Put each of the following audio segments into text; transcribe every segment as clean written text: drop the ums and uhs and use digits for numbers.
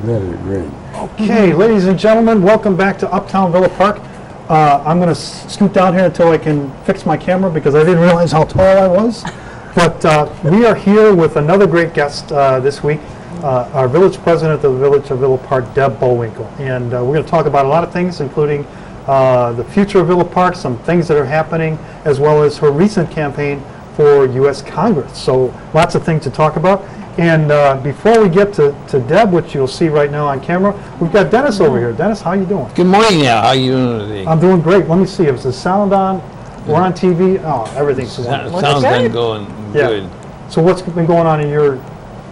Let it rain. Okay, ladies and gentlemen, welcome back to Uptown Villa Park. I'm going to scoot down here until I can fix my camera because I didn't realize how tall I was. But we are here with another great guest this week, our village president of the Village of Villa Park, Deb Bullwinkle. And we're going to talk about a lot of things, including the future of Villa Park, some things that are happening, as well as her recent campaign for U.S. Congress. So lots of things to talk about. And before we get to Deb, which you'll see right now on camera, we've got Dennis over here. Dennis, how you doing? Good morning, Al. How you doing today? I'm doing great. Let me see. Is the sound on? We're on TV. Oh, everything's wonderful. Sounds been going Yeah. good. So what's been going on in your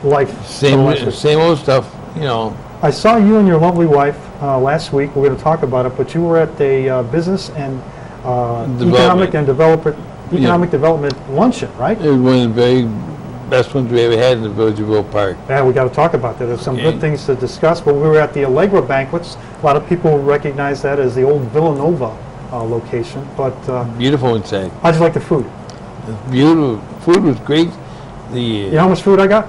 life? Same old stuff, you know. I saw you and your lovely wife last week. We're going to talk about it, but you were at a business and economic development luncheon, right? It was one of the very best ones we ever had in the Village of Villa Park. Yeah, we got to talk about that. There's some Okay. good things to discuss, but we were at the Allegra banquets. A lot of people recognize that as the old Villanova location, but Beautiful inside. how'd you like the food? Beautiful. Food was great. You know how much food I got?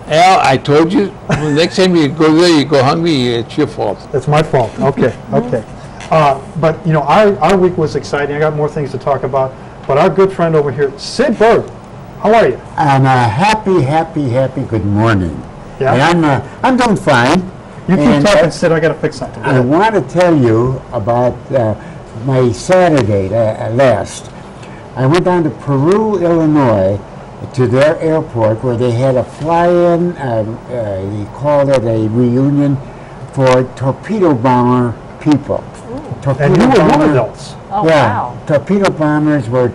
Al, I told you, the next time you go there, you go hungry, it's your fault. It's my fault. Okay, okay. But, you know, our week was exciting. I got more things to talk about. But our good friend over here, Sid Berg, how are you? I'm happy good morning. Yeah? And I'm doing fine. You keep And talking, Sid. I got to fix something. Go I ahead. want to tell you about my Saturday last. I went down to Peru, Illinois, to their airport where they had a fly-in, they called it a reunion for torpedo bomber people. And you were one of those. Oh, Yeah, wow. torpedo bombers were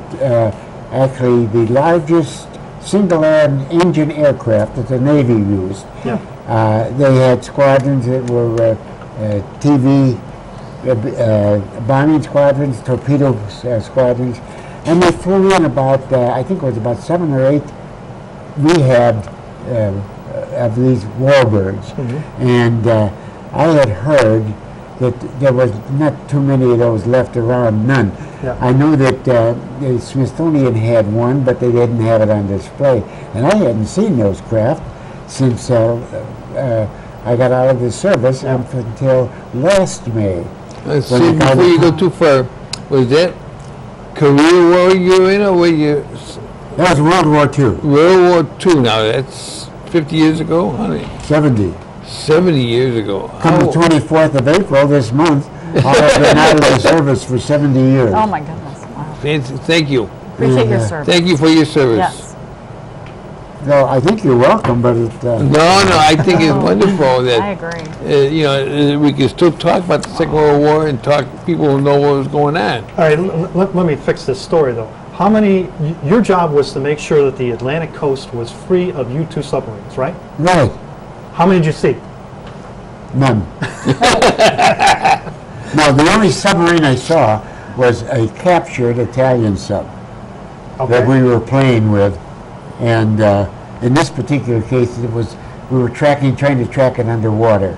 actually the largest single-engine aircraft that the Navy used. Yeah. They had squadrons that were TV bombing squadrons, torpedo squadrons, and they flew in about, I think it was about 7 or 8 rehabbed of these warbirds. And I had heard that there was not too many of those left around, none. Yeah. I know that the Smithsonian had one, but they didn't have it on display. And I hadn't seen those craft since I got out of the service up until last May. Let's see, before you go too far, was that Korea War you were in, or were you That was World War II, World War II? Now, that's 50 years ago, honey. 70. 70 years ago. Come the 24th of April this month, I'll have been out of the service for 70 years. Oh, my goodness. Wow. Thank you. Appreciate your Yeah. service. Thank you for your service. Yes. So I think you're welcome, but it, No, I think it's wonderful I that agree. you know, we can still talk about the Second World War and talk. People will know what was going on. All right, let me fix this story, though. How many, your job was to make sure that the Atlantic coast was free of U-2 submarines, right? right, How many did you see? none. No, the only submarine I saw was a captured Italian sub that we were playing with, and in this particular case, it was we were trying to track it underwater,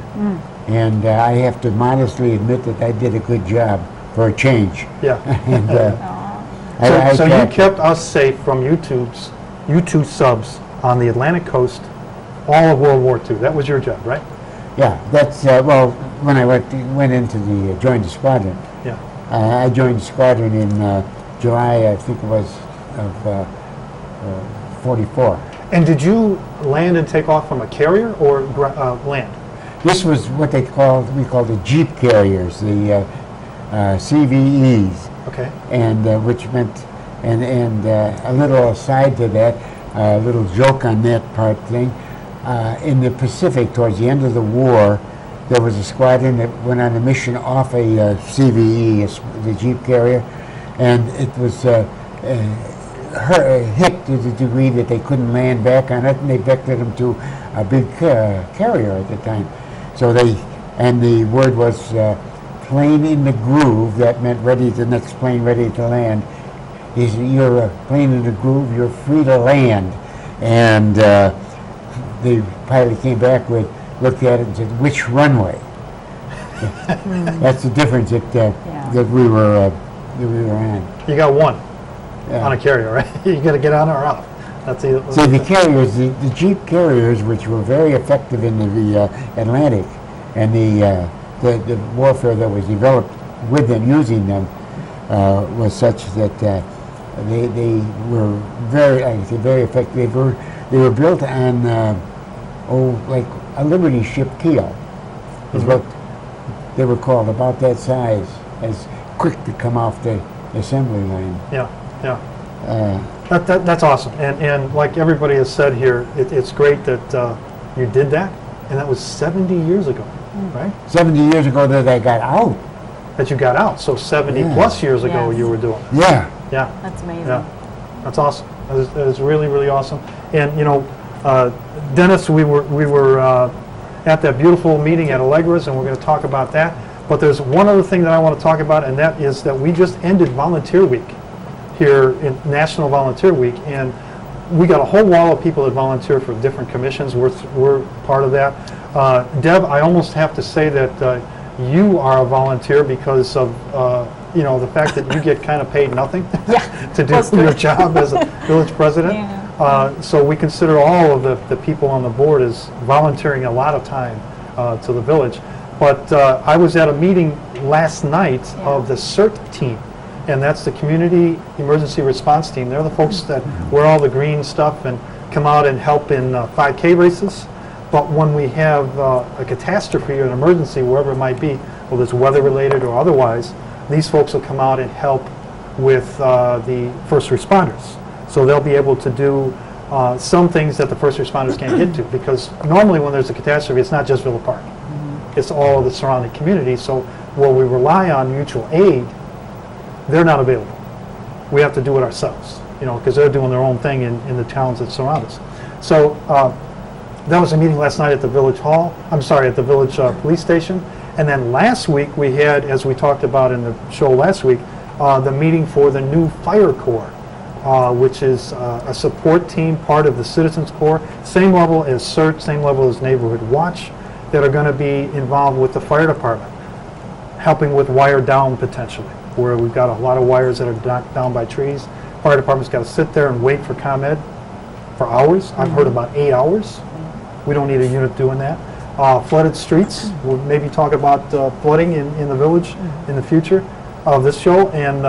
and I have to modestly admit that I did a good job for a change. Yeah. And So you tracked it. kept us safe from U-2 subs on the Atlantic coast all of World War II. That was your job, right? Yeah, that's well. When I went into the joined the squadron, Yeah. I joined the squadron in July, I think it was, of 44. And did you land and take off from a carrier or land? This was what we called the Jeep carriers, the CVEs, Okay. and which meant, and a little aside to that, a little joke on that part thing. In the Pacific, towards the end of the war, there was a squadron that went on a mission off a CVE, the Jeep carrier, and it was hit to the degree that they couldn't land back on it, and they vectored them to a big carrier at the time. So the word was plane in the groove. That meant the next plane ready to land. He said, "You're a plane in the groove, you're free to land." And the pilot came back looked at it and said, "Which runway?" That's the difference that we were on. You got one Yeah. on a carrier, right? You got to get on or off. That's See, the carriers, the Jeep carriers, which were very effective in the Atlantic, and the warfare that was developed with them, using them, was such that they were very, I say, very effective. They were built on, like a Liberty ship keel, is what they were called, about that size, as quick to come off the assembly line. Yeah, yeah. That's awesome. And like everybody has said here, it's great that you did that, and that was 70 years ago, right? 70 years ago that I got out. That you got out. So 70 plus years ago Yes. you were doing it. Yeah. Yeah. That's amazing. Yeah. That's awesome. That is really, really awesome. And you know, Dennis, we were at that beautiful meeting at Allegra's, and we're going to talk about that. But there's one other thing that I want to talk about, and that is that we just ended Volunteer Week here in National Volunteer Week, and we got a whole wall of people that volunteer for different commissions. We're part of that. Deb, I almost have to say that you are a volunteer because of you know, the fact that you get kind of paid nothing to do your job as a village president. Yeah. So we consider all of the people on the board as volunteering a lot of time to the village. But I was at a meeting last night of the CERT team, and that's the Community Emergency Response Team. They're the folks that wear all the green stuff and come out and help in 5K races. But when we have a catastrophe or an emergency, wherever it might be, whether it's weather-related or otherwise, these folks will come out and help with the first responders. So they'll be able to do some things that the first responders can't get to, because normally when there's a catastrophe, it's not just Villa Park. It's all of the surrounding community. So while we rely on mutual aid, they're not available. We have to do it ourselves, you know, because they're doing their own thing in the towns that surround us. So that was a meeting last night at the village hall, I'm sorry, at the village police station. And then last week we had, as we talked about in the show last week, the meeting for the new fire corps, which is a support team, part of the Citizens Corps, same level as CERT, same level as Neighborhood Watch, that are going to be involved with the fire department, helping with wire down potentially, where we've got a lot of wires that are knocked down by trees. Fire department's got to sit there and wait for ComEd for hours. I've heard about 8 hours. We don't need a unit doing that. Flooded streets, we'll maybe talk about flooding in the village in the future of this show, and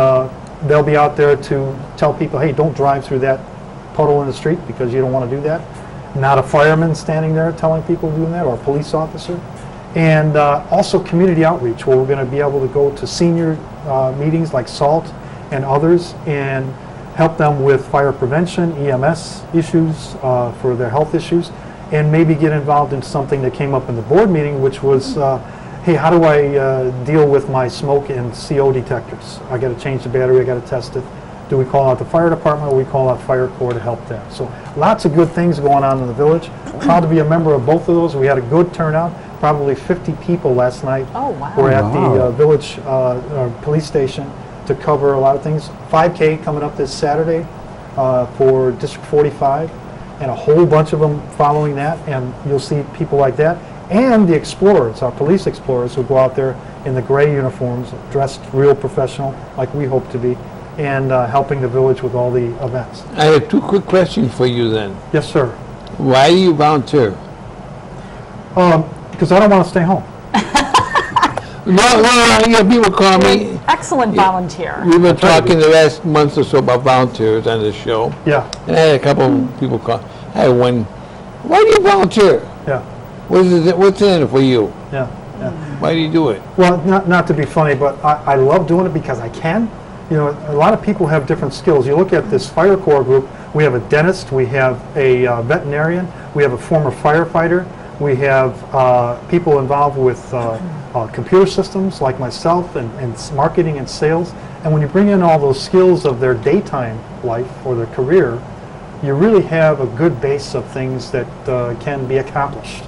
they'll be out there to tell people, hey, don't drive through that puddle in the street because you don't want to do that. Not a fireman standing there telling people doing that, or a police officer. And also community outreach, where we're going to be able to go to senior meetings like SALT and others and help them with fire prevention, EMS issues, for their health issues, and maybe get involved in something that came up in the board meeting, which was, hey, how do I deal with my smoke and CO detectors? I got to change the battery, I got to test it. Do we call out the fire department, or we call out fire corps to help them? So lots of good things going on in the village. Proud to be a member of both of those. We had a good turnout. Probably 50 people last night were at the village police station to cover a lot of things. 5K coming up this Saturday for District 45, and a whole bunch of them following that, and you'll see people like that. And the explorers, our police explorers, who go out there in the gray uniforms, dressed real professional, like we hope to be, and helping the village with all the events. I have 2 quick questions for you then. Yes, sir. Why do you volunteer? Because I don't want to stay home. No, you know, people call me. Excellent volunteer. We've been talking the last month or so about volunteers on this show. Yeah, And I had a couple of people call. I had one, why do you volunteer? yeah, What's in it for you? yeah, yeah. Why do you do it? Well, not to be funny, but I love doing it because I can. You know, a lot of people have different skills. You look at this fire corps group, we have a dentist, we have a veterinarian, we have a former firefighter, we have people involved with computer systems like myself, and marketing and sales. And when you bring in all those skills of their daytime life or their career, you really have a good base of things that can be accomplished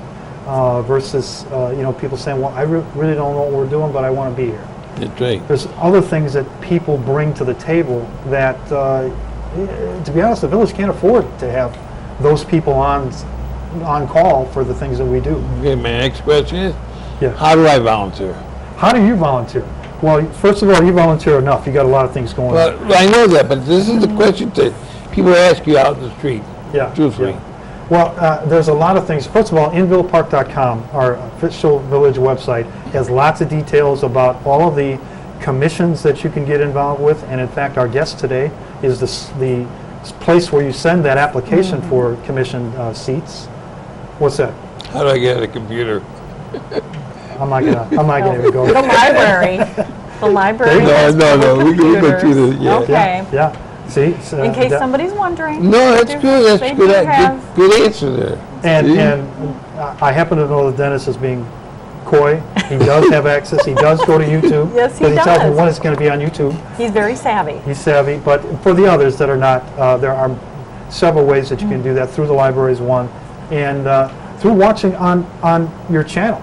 versus, you know, people saying, well, I really don't know what we're doing, but I want to be here. That's right. There's other things that people bring to the table that, to be honest, the village can't afford to have those people on call for the things that we do. Okay, my next question is, Yeah. how do I volunteer? How do you volunteer? Well, first of all, you volunteer enough. You got a lot of things going on. Well, I know that, but this is the question that people ask you out in the street. Yeah. truthfully. yeah. Well, there's a lot of things. First of all, invillapark.com, our official village website, has lots of details about all of the commissions that you can get involved with. And in fact, our guest today is the place where you send that application for commission seats. What's that? How do I get a computer? I'm not gonna even go The there. library. The library. No, has no, no, public we go computers. through the- yeah. Okay. Yeah. See? So, In case that- somebody's wondering. No, that's they good. do- That's they good. do have- Good answer there. And, See? and I happen to know that Dennis is being coy. He does have access. He does go to YouTube. Yes, he But he tells me does. when it's going to be on YouTube. He's very savvy. He's savvy. But for the others that are not, there are several ways that you can do that. Through the library is one. And through watching on your channel.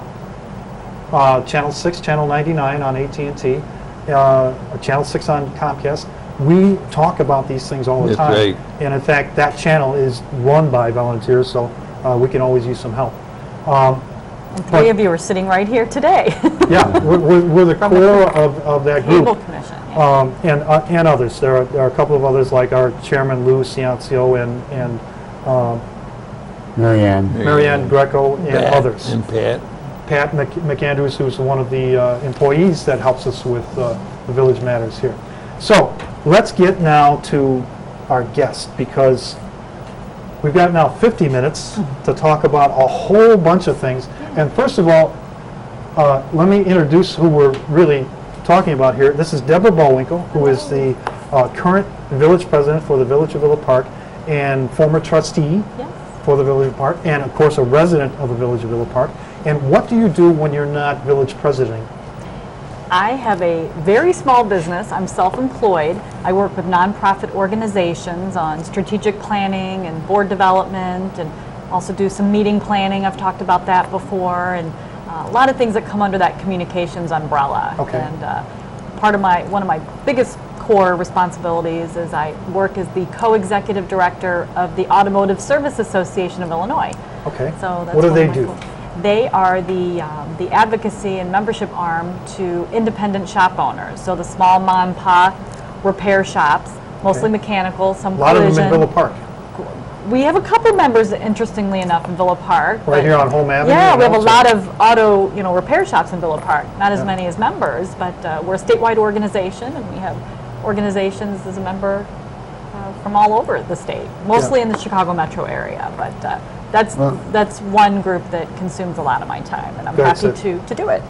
Channel 6, Channel 99 on AT&T, Channel 6 on Comcast. We talk about these things all the That's time. right. And in fact, that channel is run by volunteers, so we can always use some help. And three of you are sitting right here today. Yeah, we're the From the core of that Cable group. Commission. Yeah. And others. There are a couple of others, like our chairman, Lou Ciancio, and Marianne. Marianne Greco, and Pat others. And Pat. Pat McAndrews, who's one of the employees that helps us with the Village Matters here. So let's get now to our guest, because we've got now 50 minutes to talk about a whole bunch of things. And first of all, let me introduce who we're really talking about here. This is Deborah Bullwinkle, who is the current village president for the Village of Villa Park and former trustee Yes. for the Village of Park, and of course a resident of the Village of Villa Park. And what do you do when you're not village president? I have a very small business. I'm self-employed. I work with nonprofit organizations on strategic planning and board development, and also do some meeting planning. I've talked about that before, and a lot of things that come under that communications umbrella. Okay. And one of my biggest core responsibilities is I work as the co-executive director of the Automotive Service Association of Illinois. Okay. So that's What do one they of my do? core- They are the advocacy and membership arm to independent shop owners. So the small mom and pop repair shops, mostly Okay. mechanical, some A lot of them in collision. Villa Park, We have a couple members, interestingly enough, in Villa Park. right but- here on Home Avenue. Yeah, and we have a also- lot of auto, repair shops in Villa Park. Not as Yeah. many as members, but we're a statewide organization, and we have organizations as a member from all over the state, mostly in the Chicago metro area. But that's one group that consumes a lot of my time, and I'm Good, happy so- to do it.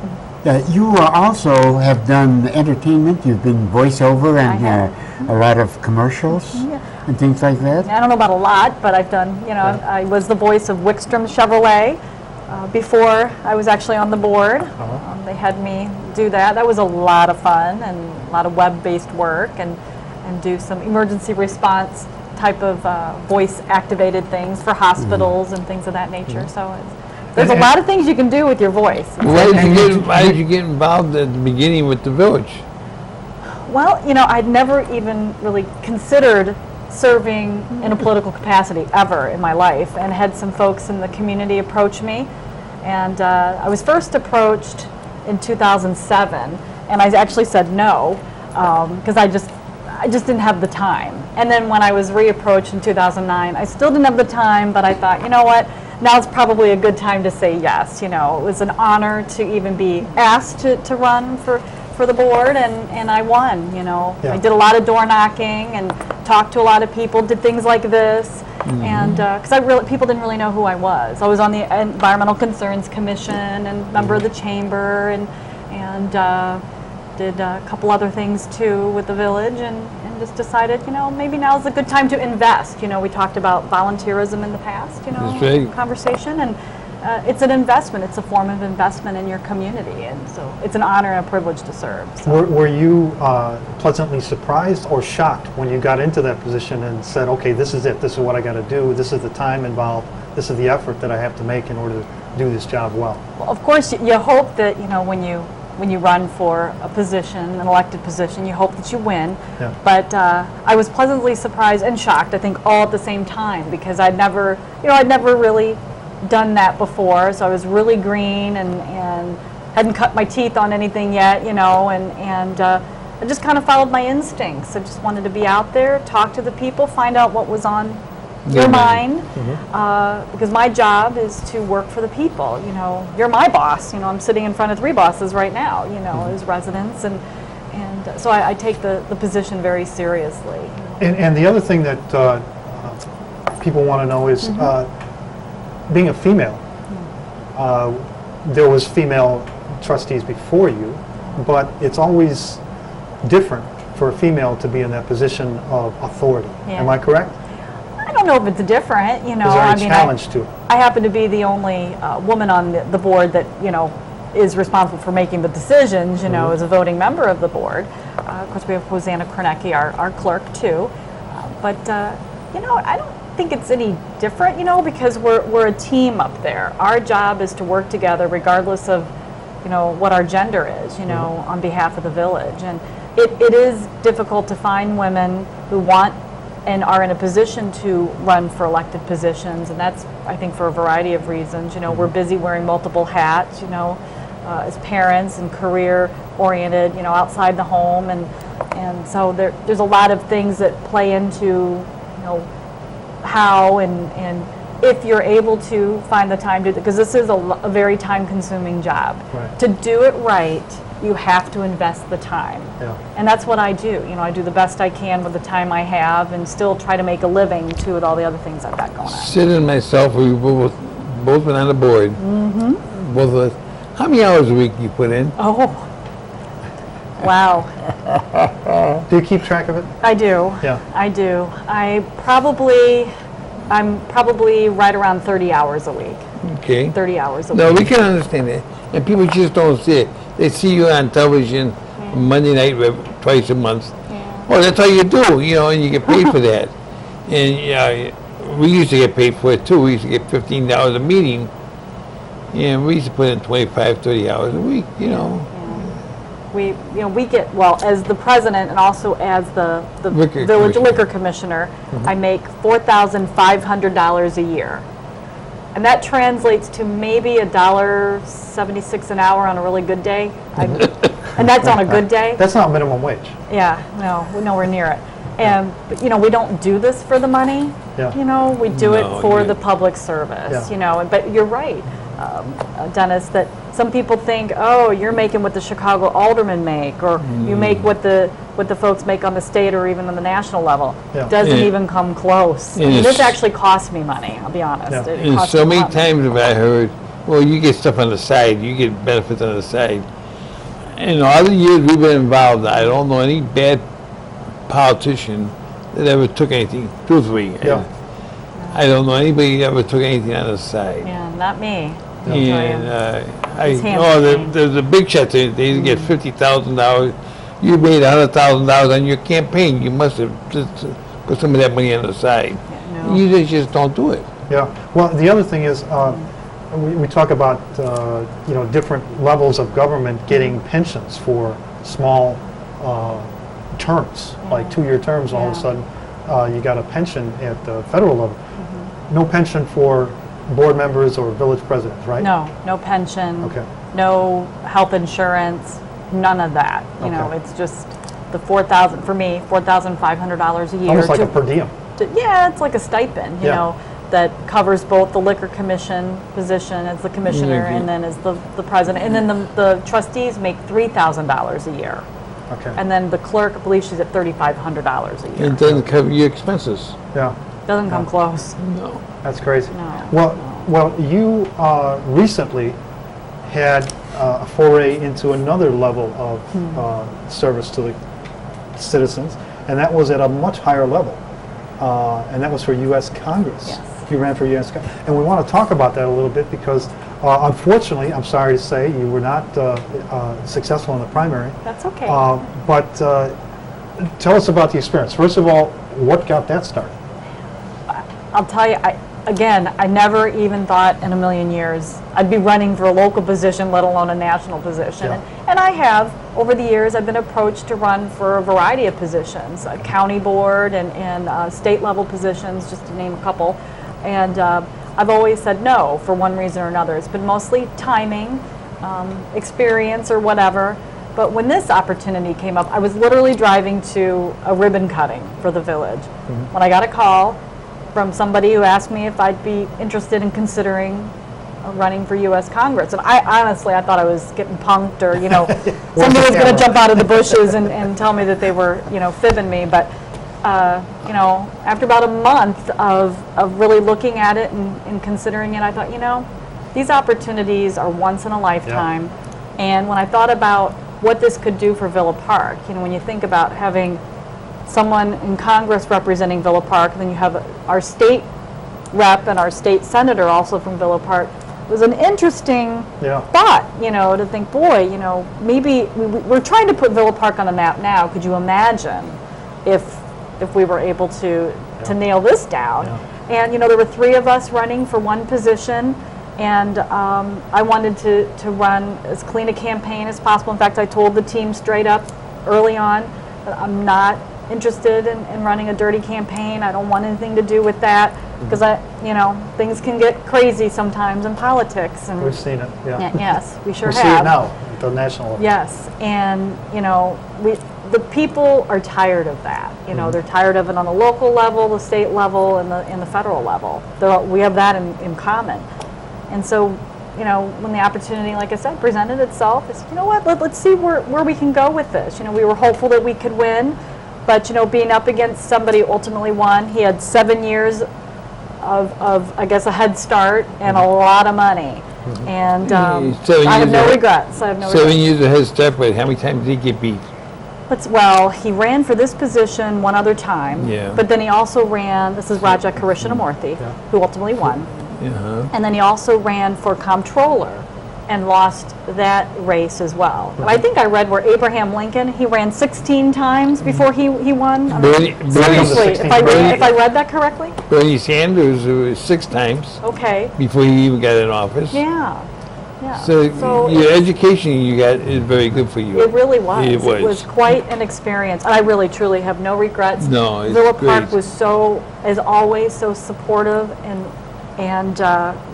You also have done entertainment. You've been voiceover I and have. a lot of commercials Yeah. and things like that. I don't know about a lot, but I've done, I was the voice of Wickstrom Chevrolet before I was actually on the board. They had me do that. That was a lot of fun and a lot of web-based work, and do some emergency response type of voice-activated things for hospitals and things of that nature. So there's a lot of things you can do with your voice. Why did you get involved at the beginning with the village? Well, I'd never even really considered serving in a political capacity ever in my life, and had some folks in the community approach me. And I was first approached in 2007, and I actually said no, because I just didn't have the time. And then when I was reapproached in 2009, I still didn't have the time, but I thought, you know what, now's probably a good time to say yes. It was an honor to even be asked to run for the board, and I won. I did a lot of door knocking and talked to a lot of people, did things like this, and because people didn't really know who I was. I was on the Environmental Concerns Commission and member of the chamber, and did a couple other things too with the village, and just decided, maybe now's a good time to invest. We talked about volunteerism in the past, That's right. conversation, and it's an investment. It's a form of investment in your community, and so it's an honor and a privilege to serve. So. Were you pleasantly surprised or shocked when you got into that position and said, okay, this is it, this is what I got to do, this is the time involved, this is the effort that I have to make in order to do this job well? Well, of course, you hope that, when you run for a position, an elected position, you hope that you win. Yeah. But I was pleasantly surprised and shocked, I think, all at the same time, because I'd never really done that before. So I was really green and hadn't cut my teeth on anything yet, and I just kind of followed my instincts. I just wanted to be out there, talk to the people, find out what was on You're mine, because my job is to work for the people. You're my boss. I'm sitting in front of 3 bosses right now. As residents, and so I take the position very seriously. And the other thing that people want to know is being a female. There was female trustees before you, but it's always different for a female to be in that position of authority. Yeah. Am I correct? I don't know if it's different. Is there any challenge to it? I happen to be the only woman on the board that is responsible for making the decisions. As a voting member of the board. Of course, we have Hosanna Kornecki, our clerk too. But I don't think it's any different. Because we're a team up there. Our job is to work together, regardless of what our gender is. On behalf of the village, and it is difficult to find women who want and are in a position to run for elected positions, and that's, I think, for a variety of reasons. We're busy wearing multiple hats, as parents and career-oriented, outside the home, and so there's a lot of things that play into, how and if you're able to find the time to, because this is a very time-consuming job. Right. To do it right, you have to invest the time. Yeah. And that's what I do. I do the best I can with the time I have and still try to make a living, too, with all the other things I've got going on. Sid and myself, we both been on the board. Mm-hmm. Both of us. How many hours a week you put in? Oh, wow. Do you keep track of it? I do. Yeah. I do. I'm probably right around 30 hours a week. Okay. 30 hours a No, week. we can understand that. And people just don't see it. They see you on television Monday night twice a month. Yeah. Well, that's all you do, and you get paid for that. And we used to get paid for it too. We used to get $15 a meeting. And we used to put in 25, 30 hours a week, We get, well, as the president and also as the Liquor village commissioner. liquor commissioner, I make $4,500 a year. And that translates to maybe $1.76 an hour on a really good day. And that's on a good day. That's not minimum wage. Yeah, no, we're nowhere near it. But, we don't do this for the money. Yeah. We do it No, for yeah. the public service, Yeah. But you're right, Dennis, that some people think, oh, you're making what the Chicago aldermen make, or you make what the folks make on the state or even on the national level. Yeah. Doesn't Yeah. even come close. And This it's- actually costs me money, I'll be honest. Yeah. It And costs so me a many lot of money. times have I heard, well, you get stuff on the side, you get benefits on the side. In all the years we've been involved, I don't know any bad politician that ever took anything, truthfully. Yeah. I don't know anybody that ever took anything on the side. Yeah, not me. I'll tell And you. It's hands-on. there's a big shots, they get $50,000. You made $100,000 on your campaign, you must have just put some of that money on the side. Yeah, no. You just don't do it. Yeah. Well, the other thing is, we talk about different levels of government getting pensions for small terms, like 2-year terms. All of a Yeah. sudden, you got a pension at the federal level. No pension for board members or village presidents, right? No pension. Okay. No health insurance, none of that. Okay. It's just the $4,500 a year. Almost like a per diem. Yeah, it's like a stipend, Yeah. that covers both the liquor commission position as the commissioner Mhm. and then as the president. And then the trustees make $3,000 a year. Okay. And then the clerk, I believe she's at $3,500 a year. It doesn't cover your expenses. Yeah. Doesn't come close. No. That's crazy. No. Well, you recently had a foray into another level of service to the citizens, and that was at a much higher level, and that was for U.S. Congress. Yes. You ran for U.S. Congress, and we want to talk about that a little bit because, unfortunately, I'm sorry to say, you were not successful in the primary. That's okay. But tell us about the experience. First of all, what got that started? I'll tell you, I never even thought in a million years I'd be running for a local position, let alone a national position. Yeah. And I have, over the years, I've been approached to run for a variety of positions, county board and state level positions, just to name a couple. And I've always said no for one reason or another. It's been mostly timing, experience or whatever. But when this opportunity came up, I was literally driving to a ribbon cutting for the village. When I got a call, from somebody who asked me if I'd be interested in considering running for U.S. Congress. And I honestly thought I was getting punked, or, somebody was going to jump out of the bushes and tell me that they were, fibbing me. But, after about a month of really looking at it and considering it, I thought, these opportunities are once in a lifetime. Yeah. And when I thought about what this could do for Villa Park, when you think about having someone in Congress representing Villa Park, and then you have our state rep and our state senator also from Villa Park, it was an interesting thought, to think, boy, maybe we're trying to put Villa Park on the map now. Could you imagine if we were able to nail this down? Yeah. And, there were 3 of us running for one position. And I wanted to run as clean a campaign as possible. In fact, I told the team straight up early on that I'm not interested in running a dirty campaign. I don't want anything to do with that, because things can get crazy sometimes in politics. And we've seen it. Yeah. Yes, we sure we have. See it now at the national level. Yes, and the people are tired of that. They're tired of it on the local level, the state level, and the federal level. We have that in common. And so, when the opportunity, like I said, presented itself, it's, let's see where we can go with this. We were hopeful that we could win, but, being up against somebody who ultimately won, he had 7 years of I guess, a head start and a lot of money. Mm-hmm. And I have no regrets. 7 years of head start, but how many times did he get beat? Well, he ran for this position one other time, but then he also ran, this is Raja Krishnamurthy, who ultimately won. Uh-huh. And then he also ran for comptroller and lost that race as well. But I think I read where Abraham Lincoln, he ran 16 times before he won. Seriously, if I read that correctly? Bernie Sanders was 6 times. Okay. Before he even got in office. Yeah. So your education you got is very good for you. It really was. It was quite an experience. And I really, truly have no regrets. No, it's Villa great. Park was as always, so supportive and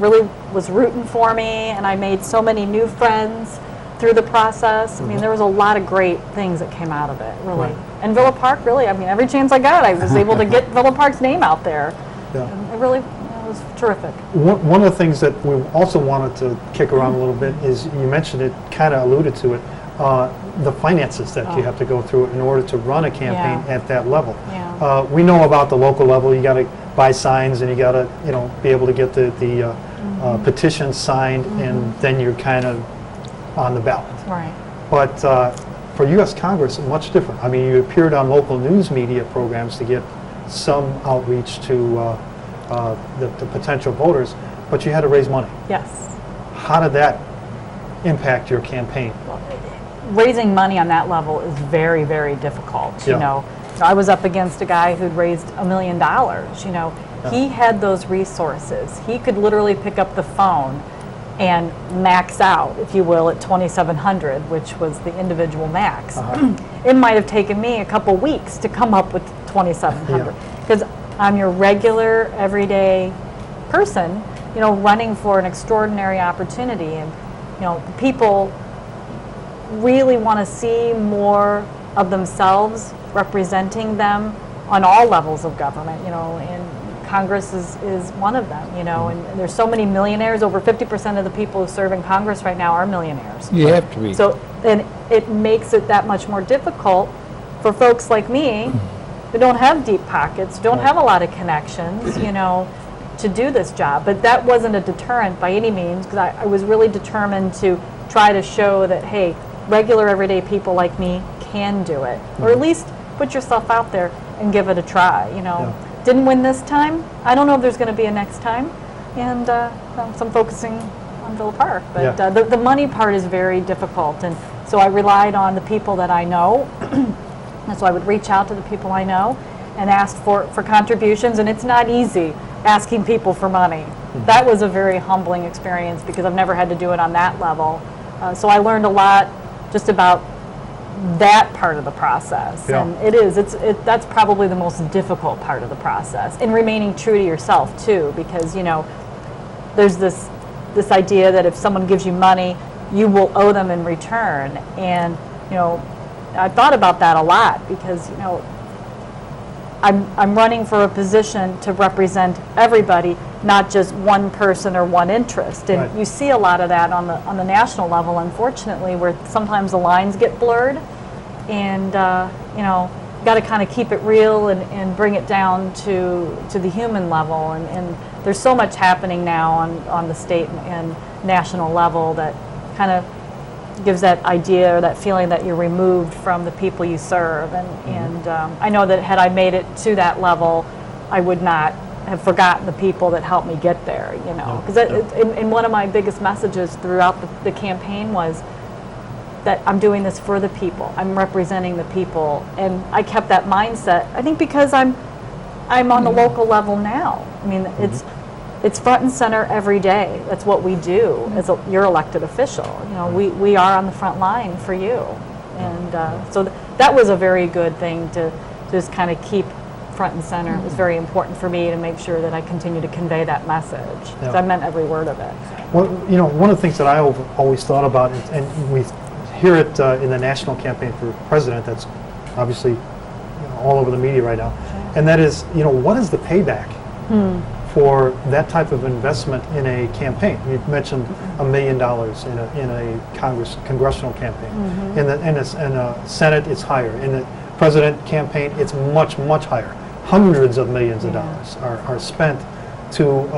really was rooting for me, and I made so many new friends through the process. I mean, there was a lot of great things that came out of it, really. Right. And Villa Park, really, every chance I got, I was able to get Villa Park's name out there. Yeah. And it really was terrific. One of the things that we also wanted to kick around a little bit is, you mentioned it, kind of alluded to it, the finances that you have to go through in order to run a campaign at that level. Yeah. We know about the local level. You got to buy signs, and you got to be able to get the petition signed, and then you're kind of on the ballot. Right. But for U.S. Congress, much different. I mean, you appeared on local news media programs to get some outreach to the potential voters, but you had to raise money. Yes. How did that impact your campaign? Well, raising money on that level is very, very difficult. You know, I was up against a guy who'd raised $1 million. He had those resources. He could literally pick up the phone and max out, if you will, at 2,700, which was the individual max. It might have taken me a couple weeks to come up with 2,700, because I'm your regular, everyday person, running for an extraordinary opportunity, and people really want to see more of themselves representing them on all levels of government, and Congress is one of them, and there's so many millionaires. Over 50% of the people who serve in Congress right now are millionaires. You have to be. So, and it makes it that much more difficult for folks like me who don't have deep pockets, don't have a lot of connections, to do this job. But that wasn't a deterrent by any means, because I was really determined to try to show that, hey, regular everyday people like me can do it, or at least put yourself out there and give it a try. Didn't win this time. I don't know if there's going to be a next time, and so I'm focusing on Villa Park. But the money part is very difficult, and so I relied on the people that I know. And so I would reach out to the people I know and ask for contributions, and it's not easy asking people for money. That was a very humbling experience, because I've never had to do it on that level. So I learned a lot just about that part of the process, and that's probably the most difficult part of the process, and remaining true to yourself too, because there's this idea that if someone gives you money, you will owe them in return, and I thought about that a lot, because I'm running for a position to represent everybody, not just one person or one interest. And Right. you see a lot of that on the national level, unfortunately, where sometimes the lines get blurred, and you know, got to kind of keep it real and bring it down to the human level. And there's so much happening now on the state and national level that kind of gives that idea or that feeling that you're removed from the people you serve. And I know that had I made it to that level, I would not have forgotten the people that helped me get there, you know. Because in one of my biggest messages throughout the campaign was that I'm doing this for the people. I'm representing the people. And I kept that mindset, I think because I'm on the local level now. I mean, it's front and center every day. That's what we do as your elected official. You know, we are on the front line for you. And so that was a very good thing to just kind of keep front and center. It was very important for me to make sure that I continue to convey that message. 'Cause I meant every word of it. Well, you know, one of the things that I always thought about, and we hear it in the national campaign for president, that's obviously all over the media right now, and that is, you know, what is the payback for that type of investment in a campaign? You mentioned $1 million in a congressional campaign. In the Senate, it's higher. In the president campaign, it's much, much higher. Hundreds of millions of dollars are spent to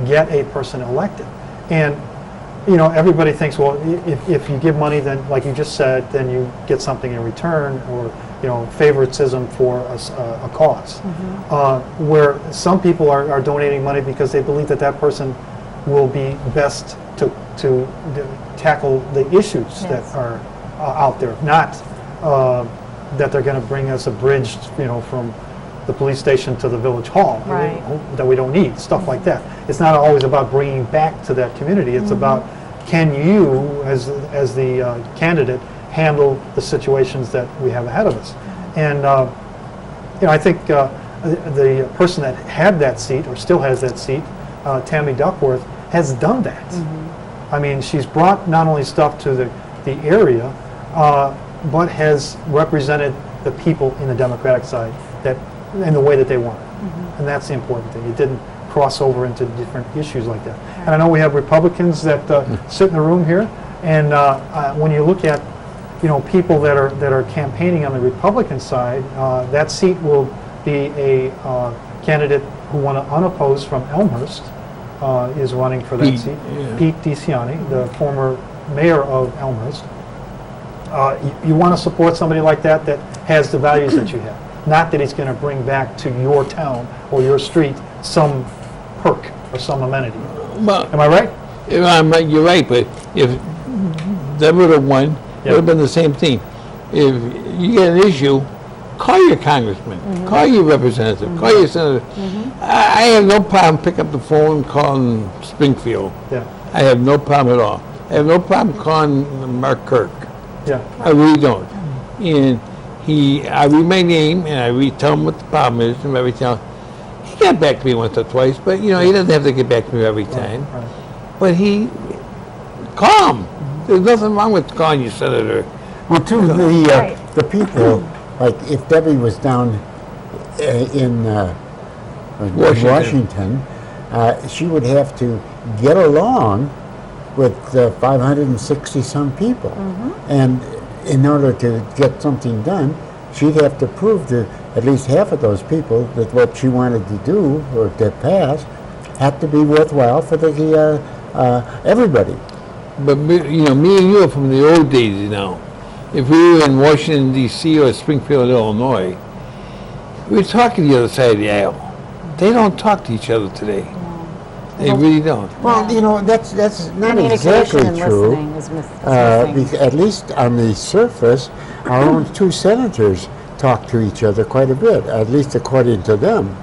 get a person elected. And you know, everybody thinks, well, if you give money, then, like you just said, then you get something in return, or, you know, favoritism for a cause. Where some people are donating money because they believe that person will be best to tackle the issues that are out there, not that they're going to bring us a bridge, you know, from the police station to the village hall that we don't need, stuff like that. It's not always about bringing back to that community. It's about, can you, as the candidate, handle the situations that we have ahead of us? And you know, I think the person that had that seat, or still has that seat, Tammy Duckworth, has done that. I mean, she's brought not only stuff to the area, but has represented the people in the Democratic side in the way that they want it. And that's the important thing. It didn't cross over into different issues like that. And I know we have Republicans that sit in the room here, and when you look at, you know, people that are campaigning on the Republican side, that seat will be a candidate who won unopposed from Elmhurst, is running for that seat. Pete DeCiani, the former mayor of Elmhurst. You want to support somebody like that has the values that you have. Not that he's going to bring back to your town or your street some perk or some amenity. Well, am I right? You're right, but if Deborah would have won, it would have been the same thing. If you get an issue, call your congressman, call your representative, call your senator. I have no problem picking up the phone and calling Springfield. I have no problem at all. I have no problem calling Mark Kirk. I really don't. And I read my name and I tell him what the problem is and everything else. He got back to me once or twice, but you know, he doesn't have to get back to me every time. But he call him. There's nothing wrong with calling your senator. Well, too, the people, like if Debbie was down in Washington, she would have to get along with 560 some people, and in order to get something done, she'd have to prove to at least half of those people that what she wanted to do or to pass had to be worthwhile for everybody. But you know, me and you are from the old days, you know. If we were in Washington, D.C. or Springfield, Illinois, we were talking to the other side of the aisle. They don't talk to each other today. They really don't. Well, you know, that's not exactly true. At least on the surface, our own two senators talk to each other quite a bit, at least according to them.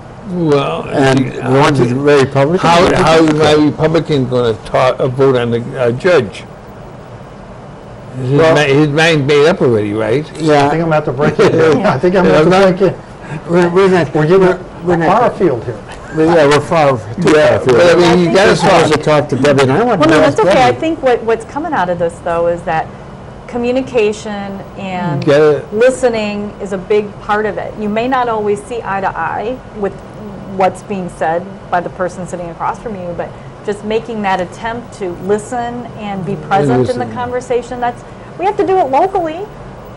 Well, and one is very Republican. How is my Republican going to vote on the judge? His mind made up already, right? Yeah. I think I'm going to have to break it. I think I'm going to have to break it. We're not far afield here. We're far too far afield. But I mean, you got to talk to Debbie, and I want to. Well, no, that's okay. I think what's coming out of this, though, is that communication and Get it. listening is a big part of it. You may not always see eye to eye with what's being said by the person sitting across from you, but just making that attempt to listen and be present in the listen. conversation, we have to do it locally.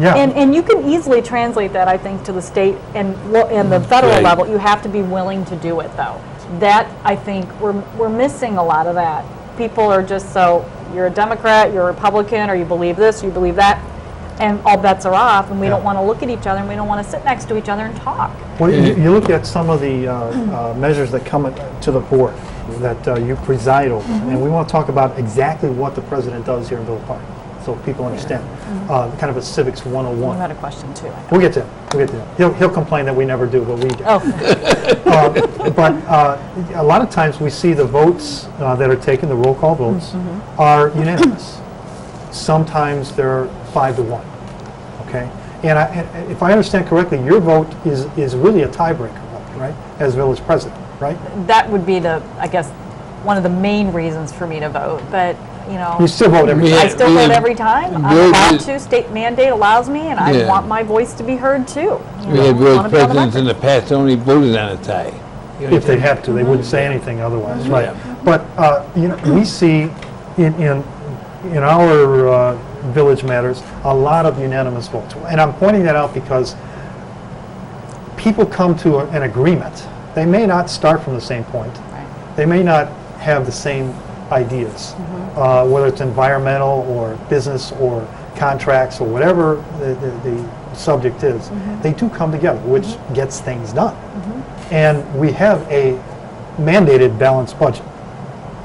Yeah. And you can easily translate that, I think, to the state and the federal Right. level. You have to be willing to do it, though. That, I think, we're missing a lot of that. People are just so, you're a Democrat, you're a Republican, or you believe this, you believe that, and all bets are off, and we don't want to look at each other, and we don't want to sit next to each other and talk. Well, you look at some of the measures that come to the board that you preside over, and we want to talk about exactly what the president does here in Villa Park, so people understand. Kind of a civics You 101. had a question, too. We'll get to that. He'll complain that we never do, but we do. Oh, But a lot of times we see the votes that are taken, the roll call votes, are unanimous. Sometimes they're 5-1, okay? And if I understand correctly, your vote is really a tiebreaker vote, right? As village president, right? that would be I guess, one of the main reasons for me to vote, but, You still vote every Yeah. time. I still we vote had- every time. I'm Village allowed is- to. State mandate allows me, and I Yeah. want my voice to be heard too. We had I village wanna be on the presidents in record. the past that only voted on a tie. If they have to, they wouldn't say anything otherwise, right? Yeah. But, we see in our village matters, a lot of unanimous votes. And I'm pointing that out because people come to an agreement. They may not start from the same point. Right. They may not have the same ideas, whether it's environmental or business or contracts or whatever the subject is. They do come together, which gets things done. And we have a mandated balanced budget.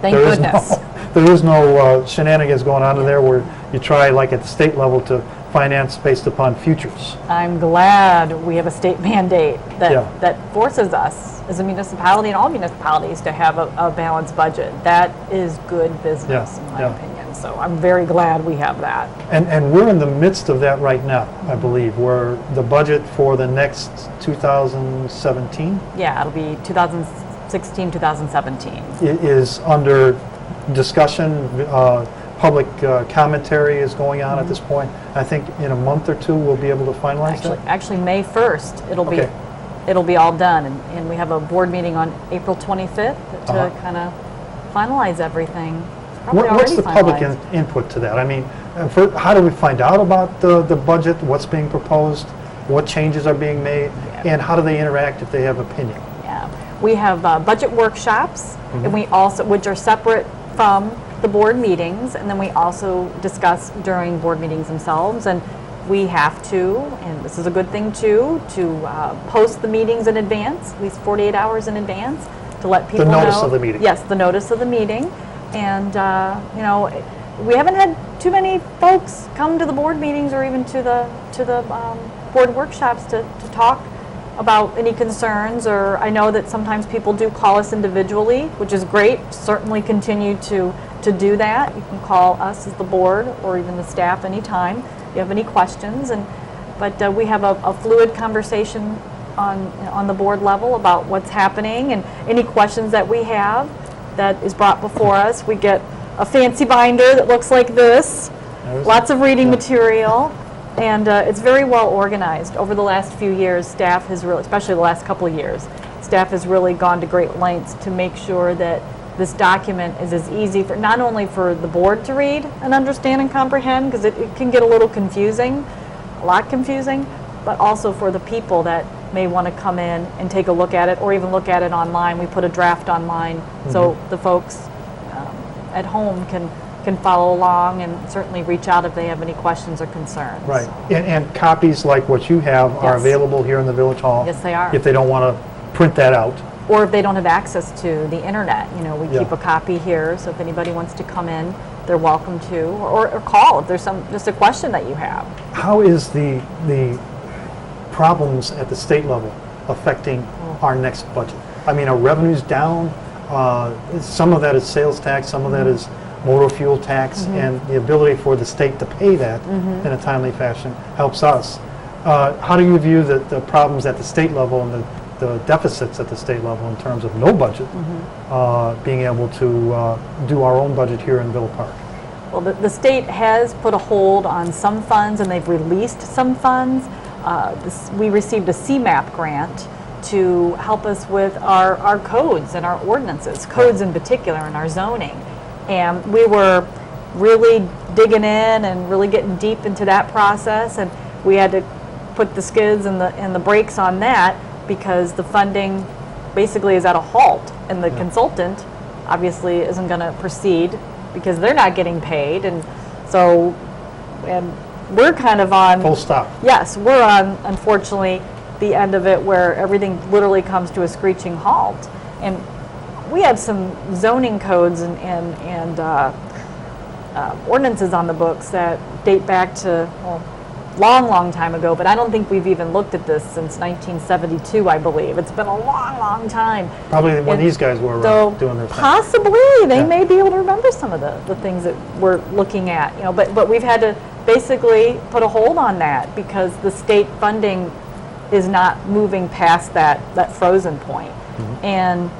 Thank There is goodness. there is no shenanigans going on in there where you try, like at the state level, to finance based upon futures. I'm glad we have a state mandate Yeah. that forces us as a municipality and all municipalities to have a balanced budget. That is good business, Yeah, in my yeah. opinion. So I'm very glad we have that. And we're in the midst of that right now, I believe, where the budget for the next 2017 Yeah, it'll be 2016, 2017. is under discussion. Public commentary is going on at this point. I think in a month or two, we'll be able to finalize that. Actually, May 1st, Okay. it'll be all done. And we have a board meeting on April 25th to Uh-huh. kind of finalize everything. It's probably What's already the public finalized. input to that? I mean, how do we find out about the budget, what's being proposed, what changes are being made, Yeah. and how do they interact if they have opinion? Yeah, we have budget workshops, and we also, which are separate from the board meetings, and then we also discuss during board meetings themselves, and we have to, and this is a good thing too, to post the meetings in advance, at least 48 hours in advance, to let people know. notice of the meeting. Yes, the notice of the meeting, and, we haven't had too many folks come to the board meetings or even to the board workshops to talk about any concerns, or I know that sometimes people do call us individually, which is great. Certainly continue to do that. You can call us as the board or even the staff anytime if you have any questions. But we have a fluid conversation on the board level about what's happening and any questions that we have that is brought before us. We get a fancy binder that looks like this, lots of reading material. And it's very well organized. Over the last few years, staff has really, especially the last couple of years, staff has really gone to great lengths to make sure that this document is as easy for, not only for the board to read and understand and comprehend, because it can get a little confusing, a lot confusing, but also for the people that may want to come in and take a look at it, or even look at it online. We put a draft online, so the folks at home can follow along and certainly reach out if they have any questions or concerns. Right, and copies like what you have are Yes. available here in the Village Hall. Yes, they are. If they don't want to print that out. Or if they don't have access to the internet, we Yeah. keep a copy here, so if anybody wants to come in, they're welcome to, or call if there's just a question that you have. How is the problems at the state level affecting our next budget? I mean, are revenues down? Some of that is sales tax, some of that is motor fuel tax, and the ability for the state to pay that in a timely fashion helps us. How do you view the problems at the state level and the deficits at the state level in terms of no budget, being able to do our own budget here in Villa Park? Well, the state has put a hold on some funds, and they've released some funds. We received a CMAP grant to help us with our codes and our ordinances, codes in particular, and our zoning. And we were really digging in and really getting deep into that process, and we had to put the skids and the brakes on that because the funding basically is at a halt, and the consultant obviously isn't going to proceed because they're not getting paid, and so we're kind of on Full stop. Yes, we're on, unfortunately, the end of it where everything literally comes to a screeching halt. And we have some zoning codes and ordinances on the books that date back to, well, long time ago, but I don't think we've even looked at this since 1972, I believe. It's been a long time. Probably when And these guys were so doing their thing. possibly they Yeah. may be able to remember some of the things that we're looking at, but we've had to basically put a hold on that because the state funding is not moving past that frozen point. And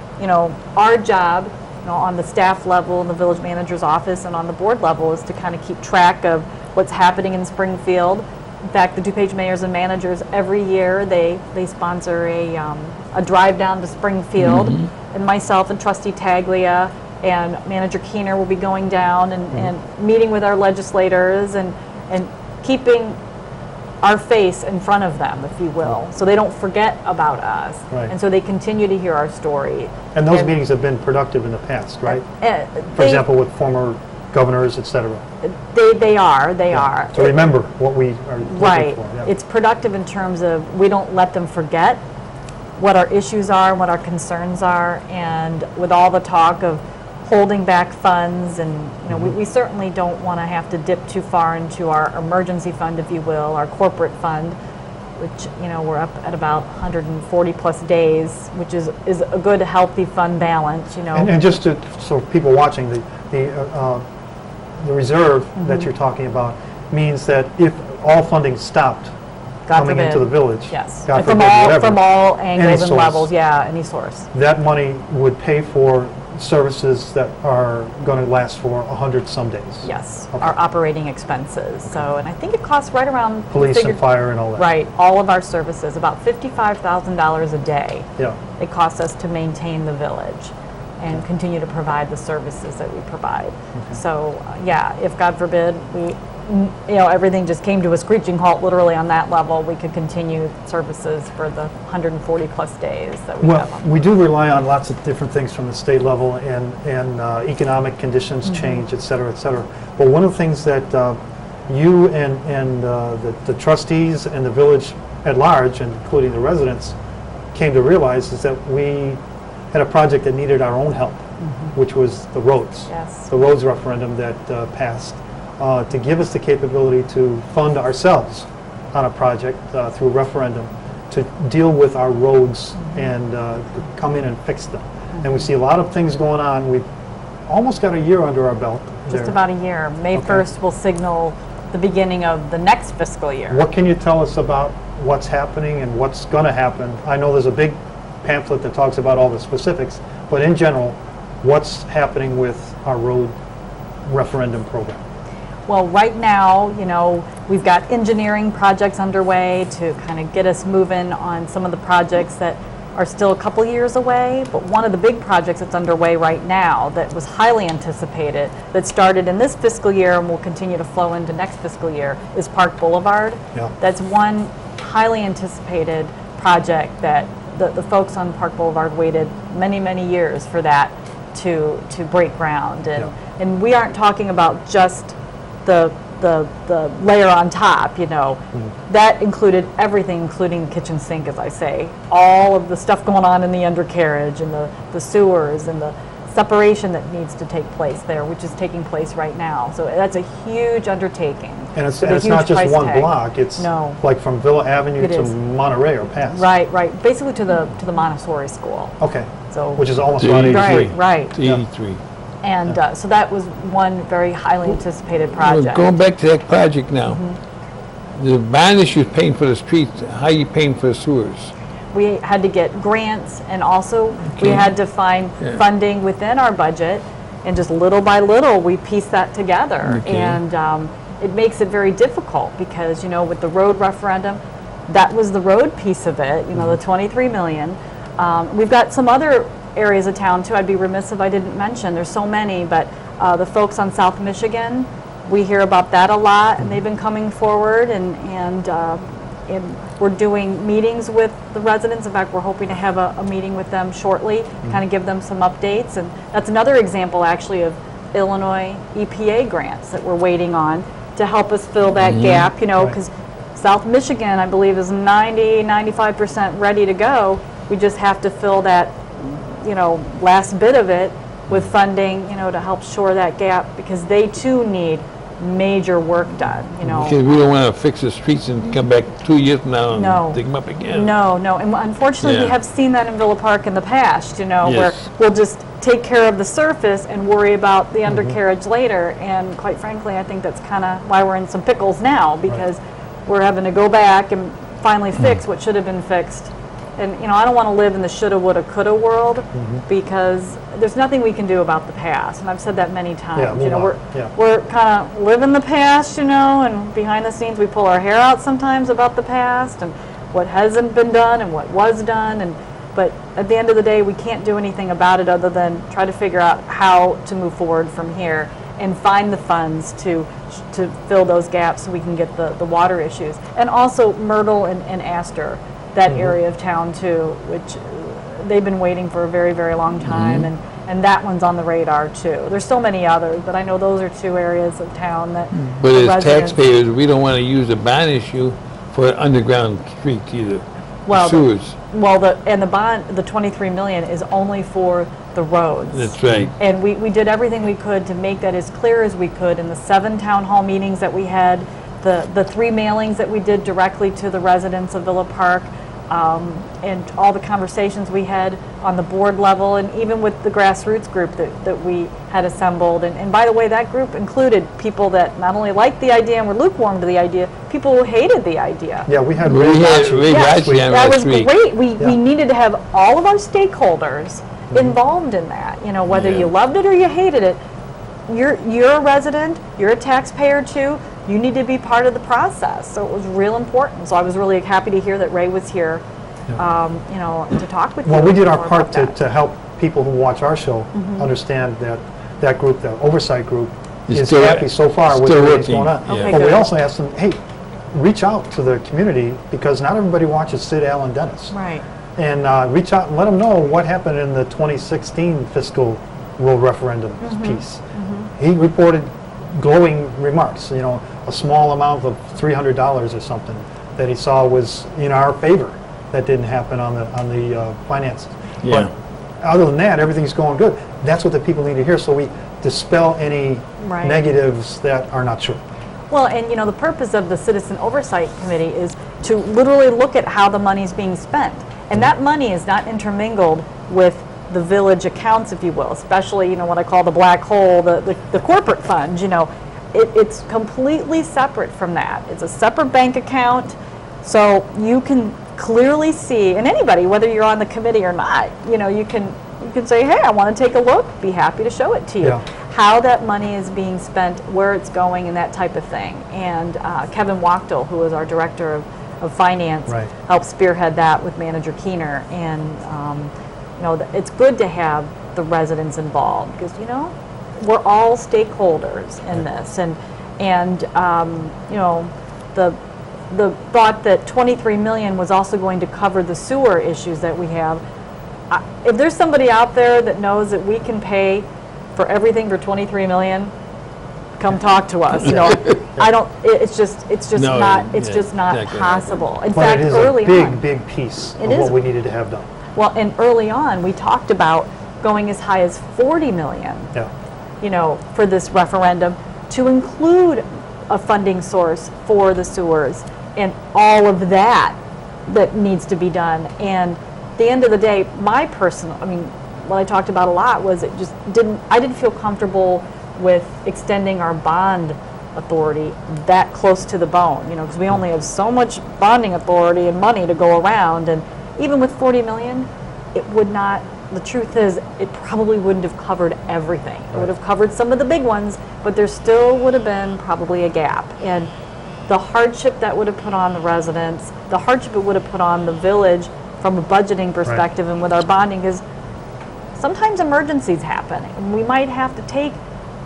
our job on the staff level in the village manager's office and on the board level is to kind of keep track of what's happening in Springfield. In fact, the DuPage mayors and managers, every year they sponsor a drive down to Springfield, and myself and Trustee Taglia and Manager Keener will be going down and meeting with our legislators and keeping our face in front of them, if you will, so they don't forget about us. Right. And so they continue to hear our story. And those meetings have been productive in the past, right? For example, with former governors, et cetera. They are. To remember what we are looking Right. for. Yeah. It's productive in terms of we don't let them forget what our issues are, what our concerns are, and with all the talk of holding back funds, and we certainly don't want to have to dip too far into our emergency fund, if you will, our corporate fund, which we're up at about 140 plus days, which is a good, healthy fund balance. And just so people watching, the reserve that you're talking about means that if all funding stopped God coming forbid. into the village, Yes, God from forbid, all whatever, from all angles and source. levels. Yeah, any source. that money would pay for services that are going to last for 100 some days. Yes, Okay. our operating expenses. So, and I think it costs right around Police and figured- fire and all that. Right, all of our services, about $55,000 a day. Yeah. It costs us to maintain the village and continue to provide the services that we provide. So, yeah, if God forbid everything just came to a screeching halt literally on that level, we could continue services for the 140 plus days that we have Well, them. we do rely on lots of different things from the state level, and economic conditions change, et cetera, et cetera. But one of the things that you and the trustees and the village at large, including the residents, came to realize is that we had a project that needed our own help, which was the roads. Yes. The roads referendum that passed to give us the capability to fund ourselves on a project through referendum to deal with our roads and come in and fix them. And we see a lot of things going on. We've almost got a year under our belt. Just there. about a year. May Okay. 1st will signal the beginning of the next fiscal year. What can you tell us about what's happening and what's going to happen? I know there's a big pamphlet that talks about all the specifics, but in general, what's happening with our road referendum program? Well, right now, we've got engineering projects underway to kind of get us moving on some of the projects that are still a couple years away. But one of the big projects that's underway right now that was highly anticipated, that started in this fiscal year and will continue to flow into next fiscal year, is Park Boulevard. Yeah. That's one highly anticipated project that the folks on Park Boulevard waited many years for that to break ground. And we aren't talking about just the layer on top, That included everything, including the kitchen sink, as I say. All of the stuff going on in the undercarriage and the sewers and the separation that needs to take place there, which is taking place right now. So that's a huge undertaking. And it's with a not huge just price one tag. block, it's No. like from Villa Avenue It to is. Monterey or past. Right. Basically to the Montessori school. Okay, So which is almost about 83. Right. To 83. And so that was one very highly anticipated Well, project. going back to that project now, the bond issue is paying for the streets, how are you paying for the sewers? We had to get grants, and also we Okay. had to find Yeah. funding within our budget And just little by little, we piece that together. Okay. And it makes it very difficult because, with the road referendum, that was the road piece of it, the 23 million. We've got some other areas of town too. I'd be remiss if I didn't mention. There's so many, but the folks on South Michigan, we hear about that a lot, and they've been coming forward, and we're doing meetings with the residents. In fact, we're hoping to have a meeting with them shortly, kind of give them some updates. And that's another example, actually, of Illinois EPA grants that we're waiting on to help us fill that gap, because South Michigan, I believe, is 95% ready to go. We just have to fill that, last bit of it with funding, to help shore that gap, because they too need major work done, Because we don't want to fix the streets and come back 2 years from now and No. dig them up again. No, and unfortunately, we Yeah. have seen that in Villa Park in the past, where Yes. we'll just take care of the surface and worry about the undercarriage later. And quite frankly, I think that's kind of why we're in some pickles now, because we're having to go back and finally fix what should have been fixed. And, I don't want to live in the shoulda, woulda, coulda world, because there's nothing we can do about the past. And I've said that many times. move on. We're kind of living the past, and behind the scenes we pull our hair out sometimes about the past and what hasn't been done and what was done. But at the end of the day, we can't do anything about it other than try to figure out how to move forward from here and find the funds to fill those gaps so we can get the water issues. And also Myrtle and Astor, that area of town too, which they've been waiting for a very, very long time, and that one's on the radar too. There's so many others, but I know those are two areas of town that But the as residents- taxpayers, we don't want to use the bond issue for an underground street either. Well, Sewers. the bond, the 23 million is only for the roads. That's right. And we did everything we could to make that as clear as we could in the 7 town hall meetings that we had, the 3 mailings that we did directly to the residents of Villa Park, and all the conversations we had on the board level, and even with the grassroots group that we had assembled. And by the way, that group included people that not only liked the idea and were lukewarm to the idea, people who hated the idea. Yeah, we had We Ray had Gotchi Ray last Gotchi week. on That last was week. great. Yeah. We needed to have all of our stakeholders involved in that. Whether Yeah. you loved it or you hated it, you're a resident, you're a taxpayer too. You need to be part of the process. So it was real important. So I was really happy to hear that Ray was here, to talk with you. Well, we did our more part about that. to help people who watch our show understand that group, the oversight group, It's is still- happy so far with still everything working. going on. Yeah. Okay, But we good. also asked them, hey, reach out to the community, because not everybody watches Sid Allen Dennis. Right. And reach out and let them know what happened in the 2016 fiscal road referendum piece. He reported glowing remarks, a small amount of $300 or something that he saw was in our favor. That didn't happen on the finances. Yeah. But other than that, everything's going good. That's what the people need to hear, so we dispel any Right. negatives that are not true. Well, and the purpose of the Citizen Oversight Committee is to literally look at how the money's being spent. And that money is not intermingled with the village accounts, if you will, especially, what I call the black hole, the corporate fund, It's completely separate from that. It's a separate bank account, so you can clearly see, and anybody, whether you're on the committee or not, you can say, hey, I want to take a look, be happy to show it to you. Yeah. How that money is being spent, where it's going, and that type of thing. And Kevin Wachtel, who is our director of finance, Right. helped spearhead that with Manager Keener. And it's good to have the residents involved, because we're all stakeholders in this. And the thought that 23 million was also going to cover the sewer issues that we have. If there's somebody out there that knows that we can pay for everything for 23 million, come talk to us. I don't. It's just No, not. It's yeah, just not not gonna possible. In But fact, it is early a big, on, big piece of It is. what we needed to have done. well, and early on, we talked about going as high as 40 million. Yeah. For this referendum, to include a funding source for the sewers and all of that needs to be done. And at the end of the day, what I talked about a lot was I didn't feel comfortable with extending our bond authority that close to the bone, because we only have so much bonding authority and money to go around. And even with 40 million, it would not the truth is, it probably wouldn't have covered everything. It would have covered some of the big ones, but there still would have been probably a gap. And the hardship that would have put on the residents, the hardship it would have put on the village from a budgeting perspective and with our bonding is sometimes emergencies happen. And we might have to take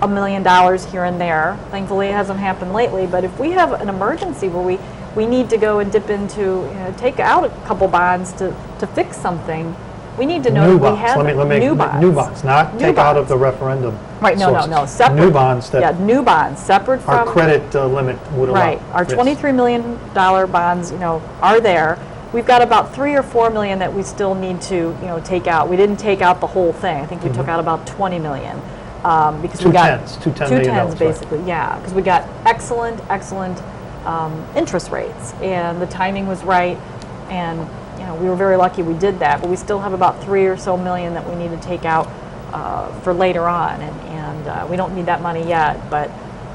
$1 million here and there. Thankfully, it hasn't happened lately, but if we have an emergency where we need to go and dip into, take out a couple bonds to fix something, we need to know New that we bonds. have Let me new bonds. New bonds, not New take out of bonds. the referendum. Right, no, sources. separate. New bonds that new bonds, separate our from. credit limit would allow. Right, our Yes. $23 million bonds, are there. We've got about 3 or 4 million that we still need to, take out. We didn't take out the whole thing. I think we took out about 20 million. Because Two we got tens, two $10 million tens notes, basically, yeah. Because we got excellent interest rates, and the timing was right, and we were very lucky we did that. But we still have about 3 or so million that we need to take out for later on, and we don't need that money yet. But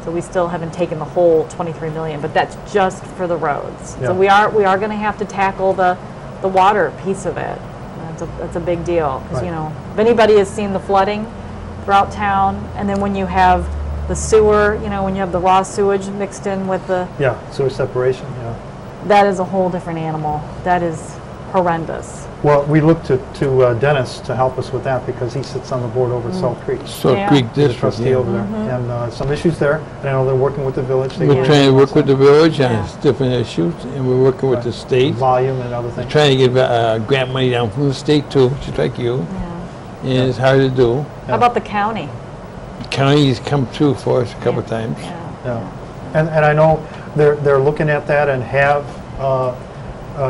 so we still haven't taken the whole 23 million, but that's just for the roads. Yeah. So we are going to have to tackle the water piece of it. That's a big deal because Right. if anybody has seen the flooding throughout town, and then when you have the sewer, when you have the raw sewage mixed in with the, Yeah, sewer separation, yeah. that is a whole different animal. That is horrendous. Well, we look to Dennis to help us with that because he sits on the board over at Salt Creek. Salt Yeah. Creek He's a District, trustee yeah. over there. And some issues there, and I know they're working with the village. They We're work trying to work with the village on Yeah. different issues, and we're working with the state. Volume and other things. Trying to get grant money down from the state too, just like you, Yeah. and it's hard to do. How about the county? County's come through for us a couple of times. Yeah. Yeah. And I know they're looking at that and have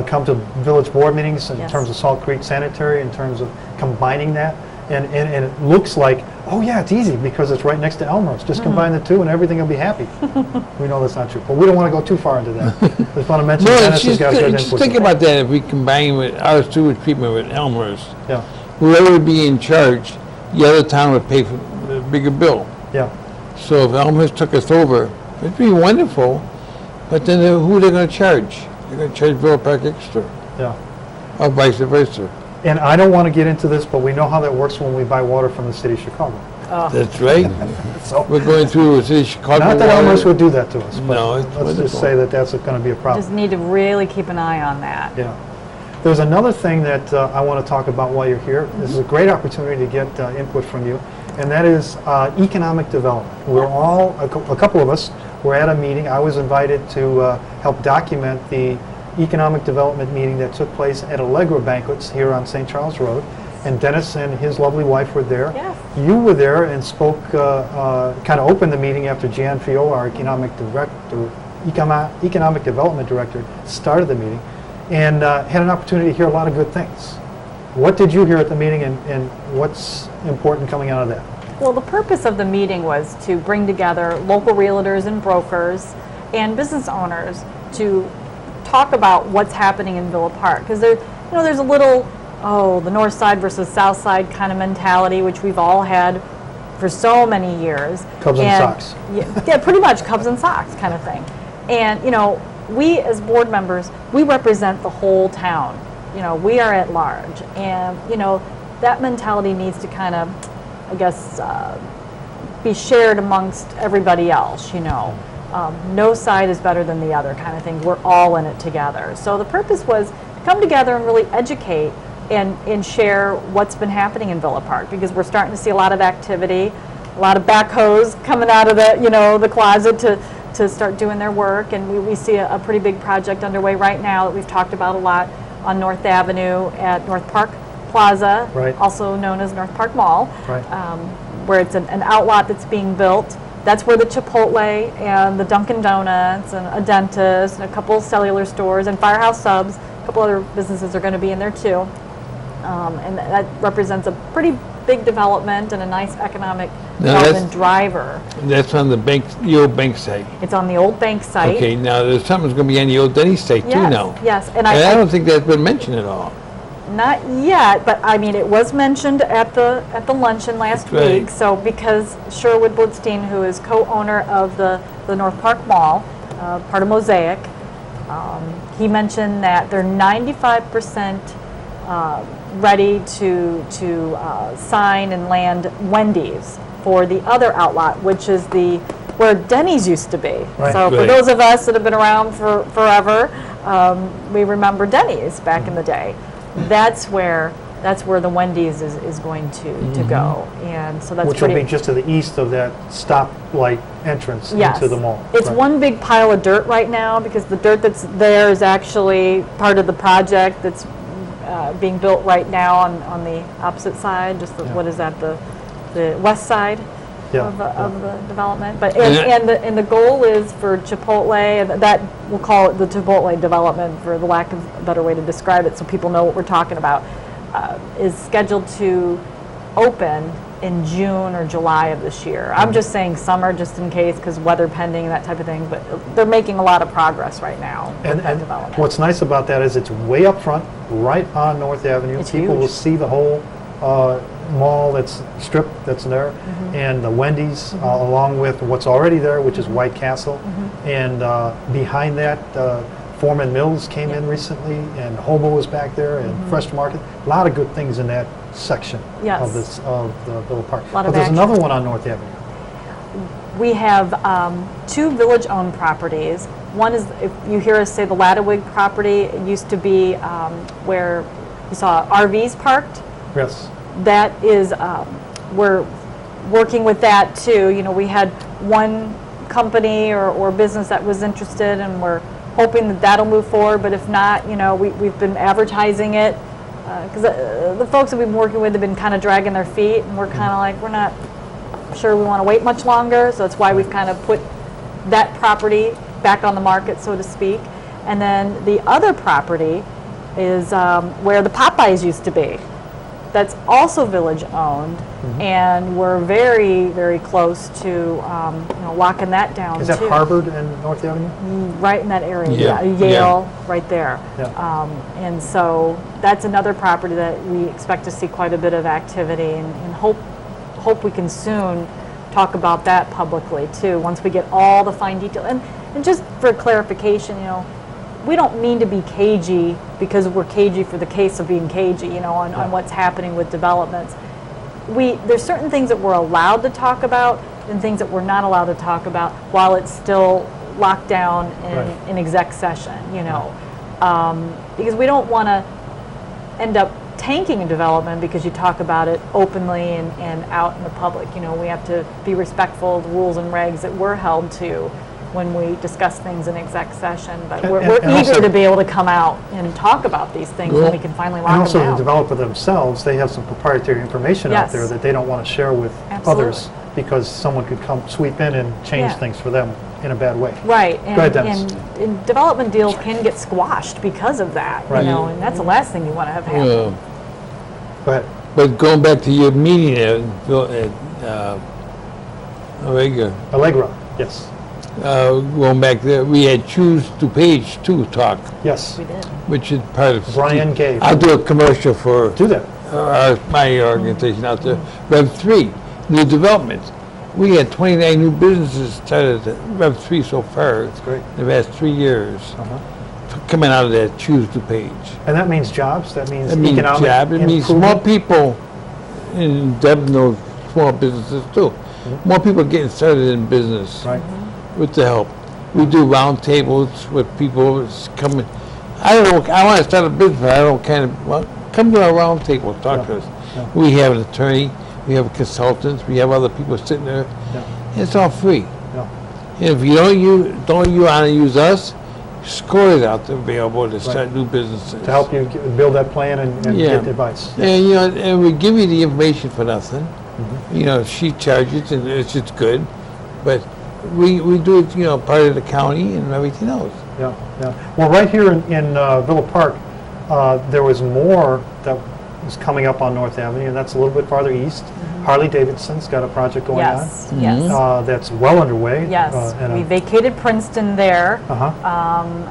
come to village board meetings in Yes. terms of Salt Creek Sanitary, in terms of combining that. And it looks like, oh yeah, it's easy because it's right next to Elmer's. Just combine the two and everything will be happy. We know that's not true, but we don't want to go too far into that. Just want to mention No, Dennis has got good just input. think about that, if we combine with our sewage treatment with Elmer's, Yeah, whoever would be in charge, the other town would pay for the bigger bill. yeah, So if Elmer's took us over, it'd be wonderful, but then who are they gonna charge? They're gonna charge Villa Park extra, yeah. or vice versa. And I don't want to get into this, but we know how that works when we buy water from the city of Chicago. That's right. So, We're going through the city of Chicago. not that Elmer's water. would do that to us, No, but it's let's just wonderful. say that that's going to be a problem. Just need to really keep an eye on that. Yeah. There's another thing that I want to talk about while you're here. This is a great opportunity to get input from you, and that is economic development. We're all, a couple of us, were at a meeting. I was invited to help document the economic development meeting that took place at Allegra Banquets here on St. Charles Road, and Dennis and his lovely wife were there. Yes. You were there and spoke, kind of opened the meeting after Jan Fiola, our economic development director, started the meeting, and had an opportunity to hear a lot of good things. What did you hear at the meeting, and what's important coming out of that? Well, the purpose of the meeting was to bring together local realtors and brokers and business owners to talk about what's happening in Villa Park. Because there's a little, the north side versus south side kind of mentality, which we've all had for so many years. Cubs and Sox. Yeah, pretty much Cubs and Sox kind of thing. And, we as board members, we represent the whole town. We are at large. And, that mentality needs to kind of, I guess, be shared amongst everybody else, no side is better than the other kind of thing. We're all in it together. So the purpose was to come together and really educate and share what's been happening in Villa Park, because we're starting to see a lot of activity, a lot of backhoes coming out of the closet to start doing their work, and we see a pretty big project underway right now that we've talked about a lot on North Avenue at North Park Plaza, Right. also known as North Park Mall, Right. where it's an outlot that's being built. That's where the Chipotle and the Dunkin' Donuts and a dentist and a couple cellular stores and Firehouse Subs, a couple other businesses are going to be in there too. And that represents a pretty big development and a nice economic development driver. That's on the old bank site. It's on the old bank site. Okay, now there's something's gonna be on the old Denny site too Yes, now. yes, and And I don't think that's been mentioned at all. Not yet, but I mean, it was mentioned at the luncheon last Right. week. So because Sherwood Blitstein, who is co-owner of the North Park Mall, part of Mosaic, he mentioned that they're 95% ready to sign and land Wendy's for the other outlot, which is where Denny's used to be. Right. So for Right. those of us that have been around for forever, we remember Denny's back in the day. That's where the Wendy's is going to go, and so that's Which will pretty. be just to the east of that stoplight entrance Yes. into the mall. It's Right. one big pile of dirt right now because the dirt that's there is actually part of the project that's being built right now on the opposite side, just Yeah. what is that, the west side Yeah, of the yeah. development. But And and the goal is for Chipotle, and that we'll call it the Chipotle development for the lack of a better way to describe it, so people know what we're talking about. Is scheduled to open in June or July of this year. I'm just saying summer just in case because weather pending, that type of thing, but they're making a lot of progress right now with And, that and development. what's nice about that is it's way up front, right on North Avenue. It's People will huge. see the whole mall strip that's there, Mm-hmm. and the Wendy's along with what's already there, which Mm-hmm. is White Castle. And behind that, Foreman Mills came in recently, and Hobo was back there, and Fresh Market. A lot of good things in that section Yes. of the Villa Park. Lot But of there's action. another one on North Avenue. We have two village-owned properties. One is, if you hear us say the Ladowig property, it used to be where you saw RVs parked. Yes. That is, we're working with that too. You know, we had one company or business that was interested, and we're hoping that that'll move forward, but if not, you know, we've been advertising it, because the folks that we've been working with have been kind of dragging their feet, and we're kind of like, we're not sure we want to wait much longer, so that's why we've kind of put that property back on the market, so to speak. And then the other property is where the Popeyes used to be. That's also village-owned, and we're very, very close to, you know, locking that down, Is that too. Harvard and North Avenue? Right in that area, Yeah, Yale, right there. Yeah. And so that's another property that we expect to see quite a bit of activity, and hope we can soon talk about that publicly too, once we get all the fine detail. And just for clarification, you know, we don't mean to be cagey because we're cagey for the case of being cagey, you know, on what's happening with developments. There's certain things that we're allowed to talk about and things that we're not allowed to talk about while it's still locked down Right. in exec session, you know. Because we don't want to end up tanking a development because you talk about it openly and out in the public. You know, we have to be respectful of the rules and regs that we're held to when we discuss things in exec session. But And- we're and eager also- to be able to come out and talk about these things when we can finally And lock also them the down. developer themselves, they have some proprietary information out Yes. there that they don't want to share with others because someone could come sweep in and change Yeah. things for them in a bad way. Right, Go ahead, Dennis. and development deals can get squashed because of that, Right. you know, and that's the last thing you want to have happen. Go ahead. But going back to your meeting at Omega, Allegra, yes. Going back there, we had Choose to Page 2 talk, Yes, We did. which is part of. Brian gave. I'll do a commercial for Do that. my organization out there. Rev3, new developments. We had 29 new businesses started at Rev3 so far. That's great. In the past 3 years, Uh-huh. coming out of that Choose to Page. And that means jobs, that means It means economic job, it means more improvement. people, and Deb knows small businesses too. More people getting started in business. Right. With the help. We do round tables with people that's coming. I don't know, I want to start a business, but I don't kind of, well, come to our round table, talk to Yeah, us. yeah. We have an attorney, we have consultants, we have other people sitting there. Yeah. It's all free. Yeah. And if you don't you want to use us, score it out there available to start new businesses. To help you build that plan and Yeah. get advice. And, you know, and we give you the information for nothing. Mm-hmm. You know, she charges and it's just good, but we do it, you know, part of the county and everything else. Yeah, yeah. Well, right here in Villa Park, there was more that was coming up on North Avenue, and that's a little bit farther east. Harley Davidson's got a project going Yes, on. yes. That's well underway. Yes, and we vacated Princeton there, Uh-huh.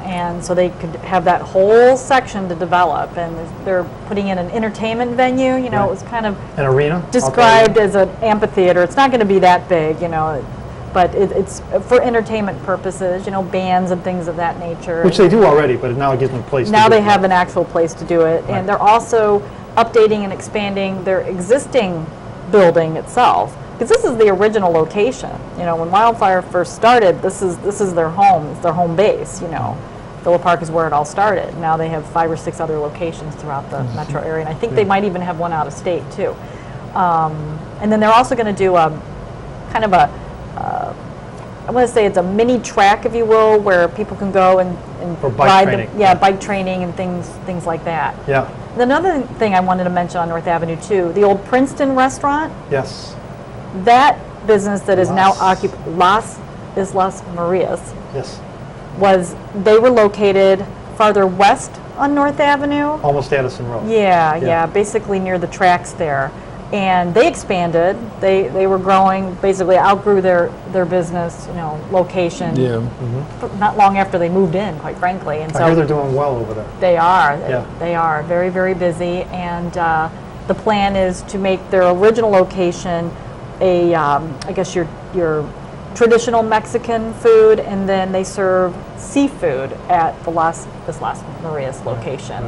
and so they could have that whole section to develop, and they're putting in an entertainment venue, you know, Right. it was kind of An arena. described as an amphitheater. It's not going to be that big, you know, but it's for entertainment purposes, you know, bands and things of that nature. Which they do already, but now it gives them a place to Now do they it. have an actual place to do it, Right. and they're also updating and expanding their existing building itself. Because this is the original location. You know, when Wildfire first started, this is their home. It's their home base. You know, Villa Park is where it all started. Now they have 5 or 6 other locations throughout the metro area, and I think they might even have one out of state too. And then they're also going to do a kind of a I want to say it's a mini track, if you will, where people can go and For bike ride training. them. Yeah, bike training and things like that. Yeah, Another thing I wanted to mention on North Avenue too, the old Princeton restaurant. yes, That business that is now Las- occupied, Las Marias, yes. they were located farther west on North Avenue. Almost Addison Road. Yeah, basically near the tracks there. And they expanded. They were growing, basically outgrew their business, location. Yeah. Not long after they moved in, quite frankly. And I hear they're so doing well over there. they are. Yeah. They are very, very busy. And the plan is to make their original location I guess your traditional Mexican food, and then they serve seafood at the Las Marias location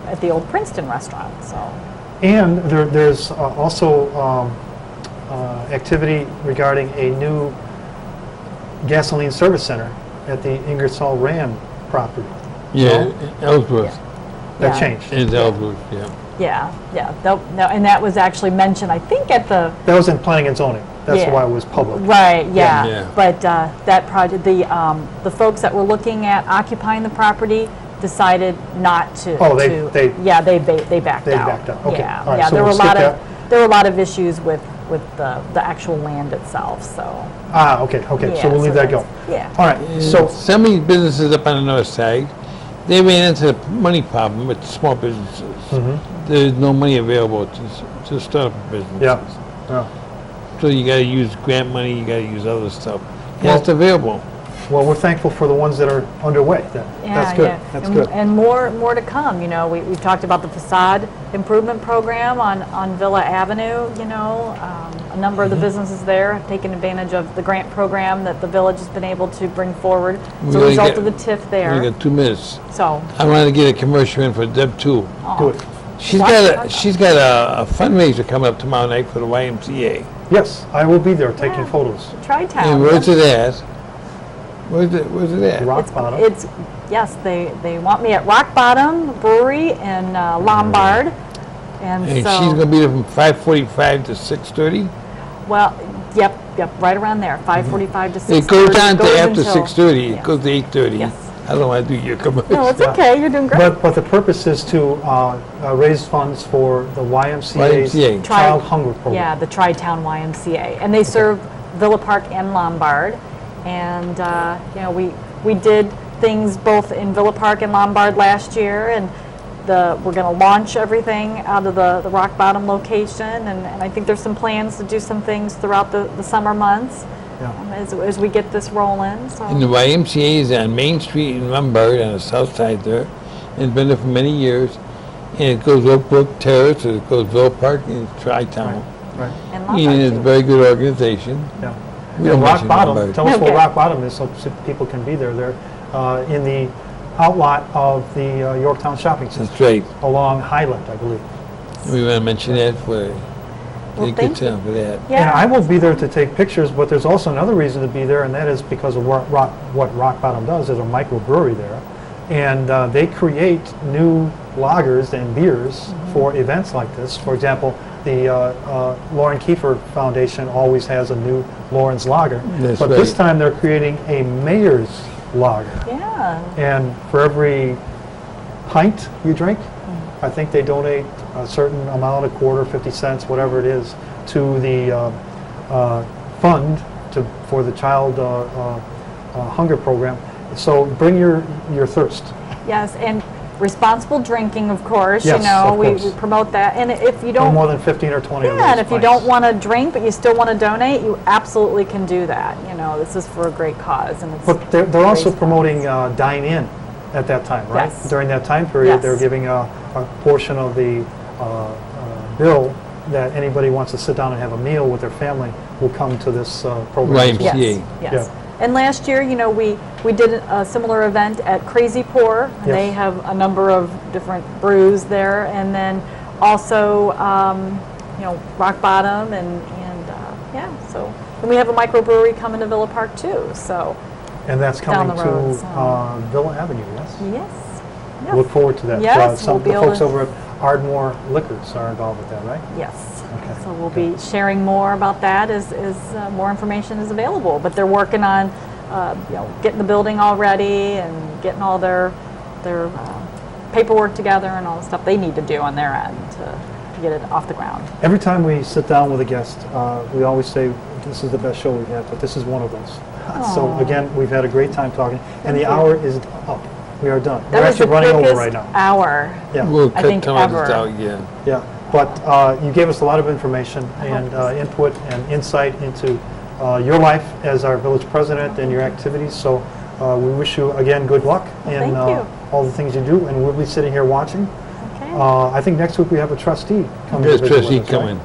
at the old Princeton restaurant. So. And there's also activity regarding a new gasoline service center at the Ingersoll Rand property. Yeah, Ellsworth. That Yeah. changed. It's Ellsworth, yeah. Yeah. And that was actually mentioned, I think, at the That was in planning and zoning. That's Yeah. why it was public. right. Yeah. Yeah. But that project, the folks that were looking at occupying the property decided not to. Oh, they they backed they out. backed out. Okay. Yeah. All right, Yeah. so There we'll were a lot skip of there were a lot of issues with the actual land itself. So. Okay. Yeah, So we'll leave that go. Yeah. All right. So Some of these businesses up on the north side, they ran into a money problem with small businesses. There's no money available to start up a business. yeah. Yeah. So you gotta use grant money, you gotta use other stuff. Well- It's available. Well, we're thankful for the ones that are underway. That's good. Yeah. That's and, good. And more to come. We've talked about the facade improvement program on Villa Avenue. A number of the businesses there have taken advantage of the grant program that the village has been able to bring forward as a We result got- of the TIF We there. got 2 minutes. So, I wanna get a commercial in for Deb too. Do it. She's got a fundraiser coming up tomorrow night for the YMCA. Yes, I will be there taking Yeah. photos. Tri-Town. And where's it at? Where's it at? Rock bottom. Yes, they want me at Rock Bottom Brewery in Lombard. And And so, she's gonna be there from 5:45 to 6:30? well, yep, right around there, 5:45 to 6:30. It goes on to after until- 6:30, yeah. it goes to 8:30. Yes. I don't wanna do your commercial. No, it's Yeah. okay, you're doing great. But the purpose is to raise funds for the YMCA's YMCA. Child Hunger Program. Yeah, the Tri-Town YMCA. And they serve Villa Park and Lombard. And, we did things both in Villa Park and Lombard last year, and we're going to launch everything out of the Rock Bottom location, and I think there's some plans to do some things throughout the summer months Yeah. as we get this rolling. So. And the YMCA is on Main Street in Lombard on the south side there, and it's been there for many years. And it goes Oak Brook Terrace, it goes Villa Park, and it's Tri-Town. Right. And And it's a Lombard, very good organization. Yeah. We And don't Rock mention Bottom, Lombard. tell us Okay. where Rock Bottom is so people can be there. They're in the outlot of the Yorktown Shopping Center That's right. along Highland, I believe. We want to mention that for, Well, take thank good time for that. Yeah. And I will be there to take pictures, but there's also another reason to be there, and that is because of what Rock Bottom does. There's a microbrewery there, and they create new lagers and beers for events like this. For example, the Lauren Kiefer Foundation always has a new Lauren's Lager, That's but this right. time they're creating a Mayor's Lager. Yeah. And for every pint you drink, I think they donate a certain amount, a quarter, 50 cents, whatever it is, to the fund for the child hunger program. So bring your thirst. Yes, and responsible drinking, of course. Yes, of we course. promote that. And if you No don't more than 15 or 20 of those Yeah, and if you pints. don't want to drink, but you still want to donate, you absolutely can do that. This is for a great cause, and it's. But they're also raised promoting funds. dine-in at that time, right? Yes. During that time period, Yes. they're giving a portion of the bill that anybody wants to sit down and have a meal with their family will come to this program. as well. YMCA. Yes. Yeah. And last year, we did a similar event at Crazy Pour. And They Yes. have a number of different brews there, and then also, Rock Bottom and so. And we have a microbrewery coming to Villa Park too, so. And that's Down coming the road, to so. Villa Avenue, yes? Yes. Yes. Look forward to that. Yes, Some we'll be the able folks to- over at Ardmore Liquors are involved with that, right? Yes. Okay. So we'll be sharing more about that as more information is available. But they're working on, getting the building all ready and getting all their paperwork together and all the stuff they need to do on their end to get it off the ground. Every time we sit down with a guest, we always say, this is the best show we've had, but this is one of those. So Aw. again, we've had a great time talking, and the Thank you. hour is up. We are done. That We're was the actually running over quickest right now. hour. Yeah, We'll I cut think some of this ever. out again. yeah. But you gave us a lot of information and hope input and insight into your life as our village president and your activities. So we wish you, again, good luck in Thank you. all the things you do, and we'll be sitting here watching. Okay. I think next week we have a trustee coming. There's to visit trustee with us, right? coming.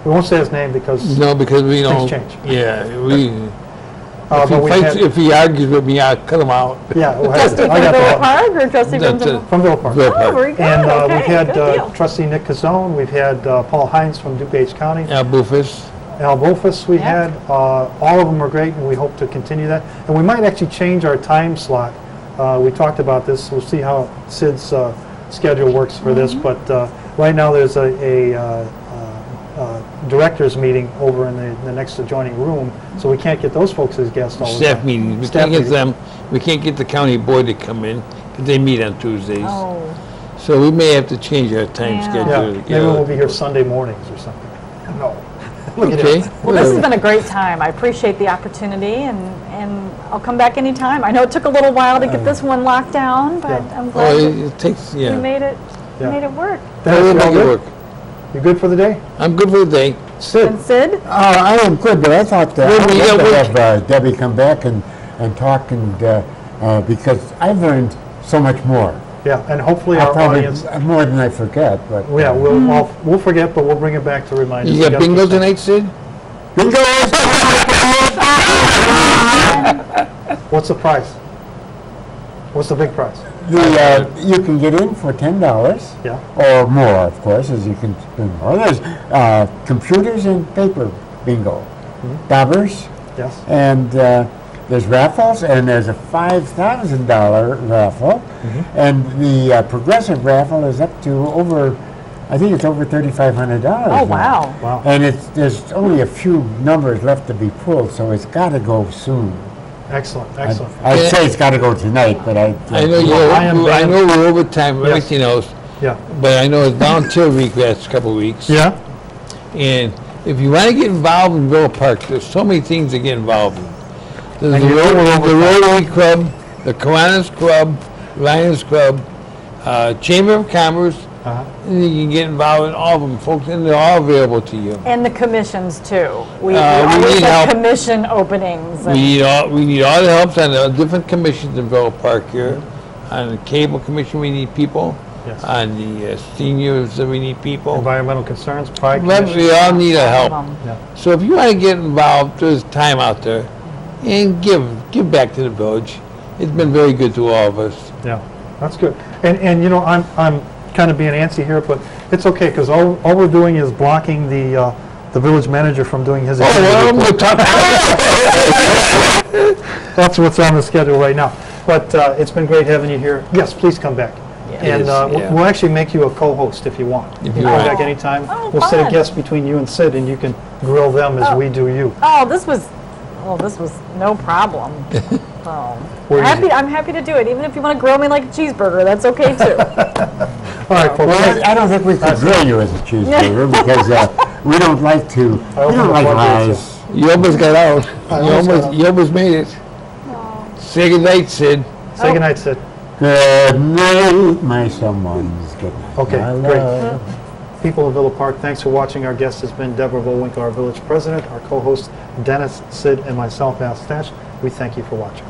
We won't say his name because, No, because we don't. change. Yeah, we. but we had, If he argues with me, I'll cut him out. yeah, well, Trustee from I got Villa the Park or trustee from That's Villa? it. from Villa Park. Villa Oh, Park. very good. And Okay, we've had good deal. trustee Nick Cazzone, we've had Paul Hines from DuPage County, Yeah, Bufus. Al Bolfus we Yeah. had. All of them were great, and we hope to continue that. And we might actually change our time slot. We talked about this. We'll see how Sid's schedule works for this. Mm-hmm. But right now, there's a directors meeting over in the next adjoining room, so we can't get those folks as guests all the Staff time. meetings. We Staff can't get meetings. them, we can't get the county board to come in, because they meet on Tuesdays. Oh, So we may have to change our time Yeah. schedule. Yeah, to maybe get we'll out. be here Sunday mornings or something. No. Look at Okay. it. well, this has been a great time. I appreciate the opportunity, and I'll come back anytime. I know it took a little while to get this one locked down, but Yeah. I'm Oh, glad it takes, we yeah. made it. Yeah. Made it work. Dennis, We'll you all make it good? work. You good for the day? I'm good for the day. Sid? And Sid? I am good, but I thought Well, I would we love got to have Debbie come back and talk, and because I've learned so much more. Yeah, and hopefully I'll our probably audience, more than I forget, but yeah, we'll forget, but we'll bring it back to remind us. You got bingo tonight, Sid? bingo. What's the prize? What's the big prize? You can get in for $10 Yeah, or more, of course, as you can spend more. There's computers and paper bingo, dabbers, yes. and there's raffles, and there's a $5,000 raffle, and the progressive raffle is up to over, I think it's over $3,500. Oh, wow. Wow. And there's only a few numbers left to be pulled, so it's got to go soon. Excellent, excellent. I'd say it's got to go tonight, but I know I am I know we're over time, Yes. everything else, Yeah. but I know it's volunteer week last couple of weeks. Yeah? And if you want to get involved in Villa Park, there's so many things to get involved in. There's And the you know we're over Rotary Club, the Kiwanis Club, Lions Club, Chamber of Commerce, Uh-huh. and you can get involved in all of them, folks, and they're all available to you. And the commissions, too. We We always need have help. commission openings. We need all the help on the different commissions in Villa Park here. On the cable commission, we need people. Yes. On the seniors, we need people. Environmental concerns, pride We commission. all need a help. Yeah. So if you want to get involved, there's time out there, and give back to the village. It's been very good to all of us. Yeah, that's good. And you know, I'm kind of being antsy here, but it's okay, because all we're doing is blocking the village manager from doing his. Oh, well, report. we'll talk. That's what's on the schedule right now. But it's been great having you here. Yes, please come back. And Yes, yeah. we'll actually make you a co-host if you want. If You you can come want. back anytime. Oh, We'll set a fun. guest between you and Sid, and you can grill them as we do you. Oh, this was no problem. So, We're easy. I'm happy to do it. Even if you want to grill me like a cheeseburger, that's okay too. All right, folks. Well, I don't think we could grill you as a cheeseburger because we don't like to. We opened don't the like floodgates, lies. You almost got out. almost You almost made it. Say goodnight, Sid. Say goodnight, Sid. Good night, my someone's good night. Okay, my great. love. People of Villa Park, thanks for watching. Our guest has been Deborah Bullwinkle, our village president. Our co-host, Dennis, Sid, and myself, Al Stash. We thank you for watching.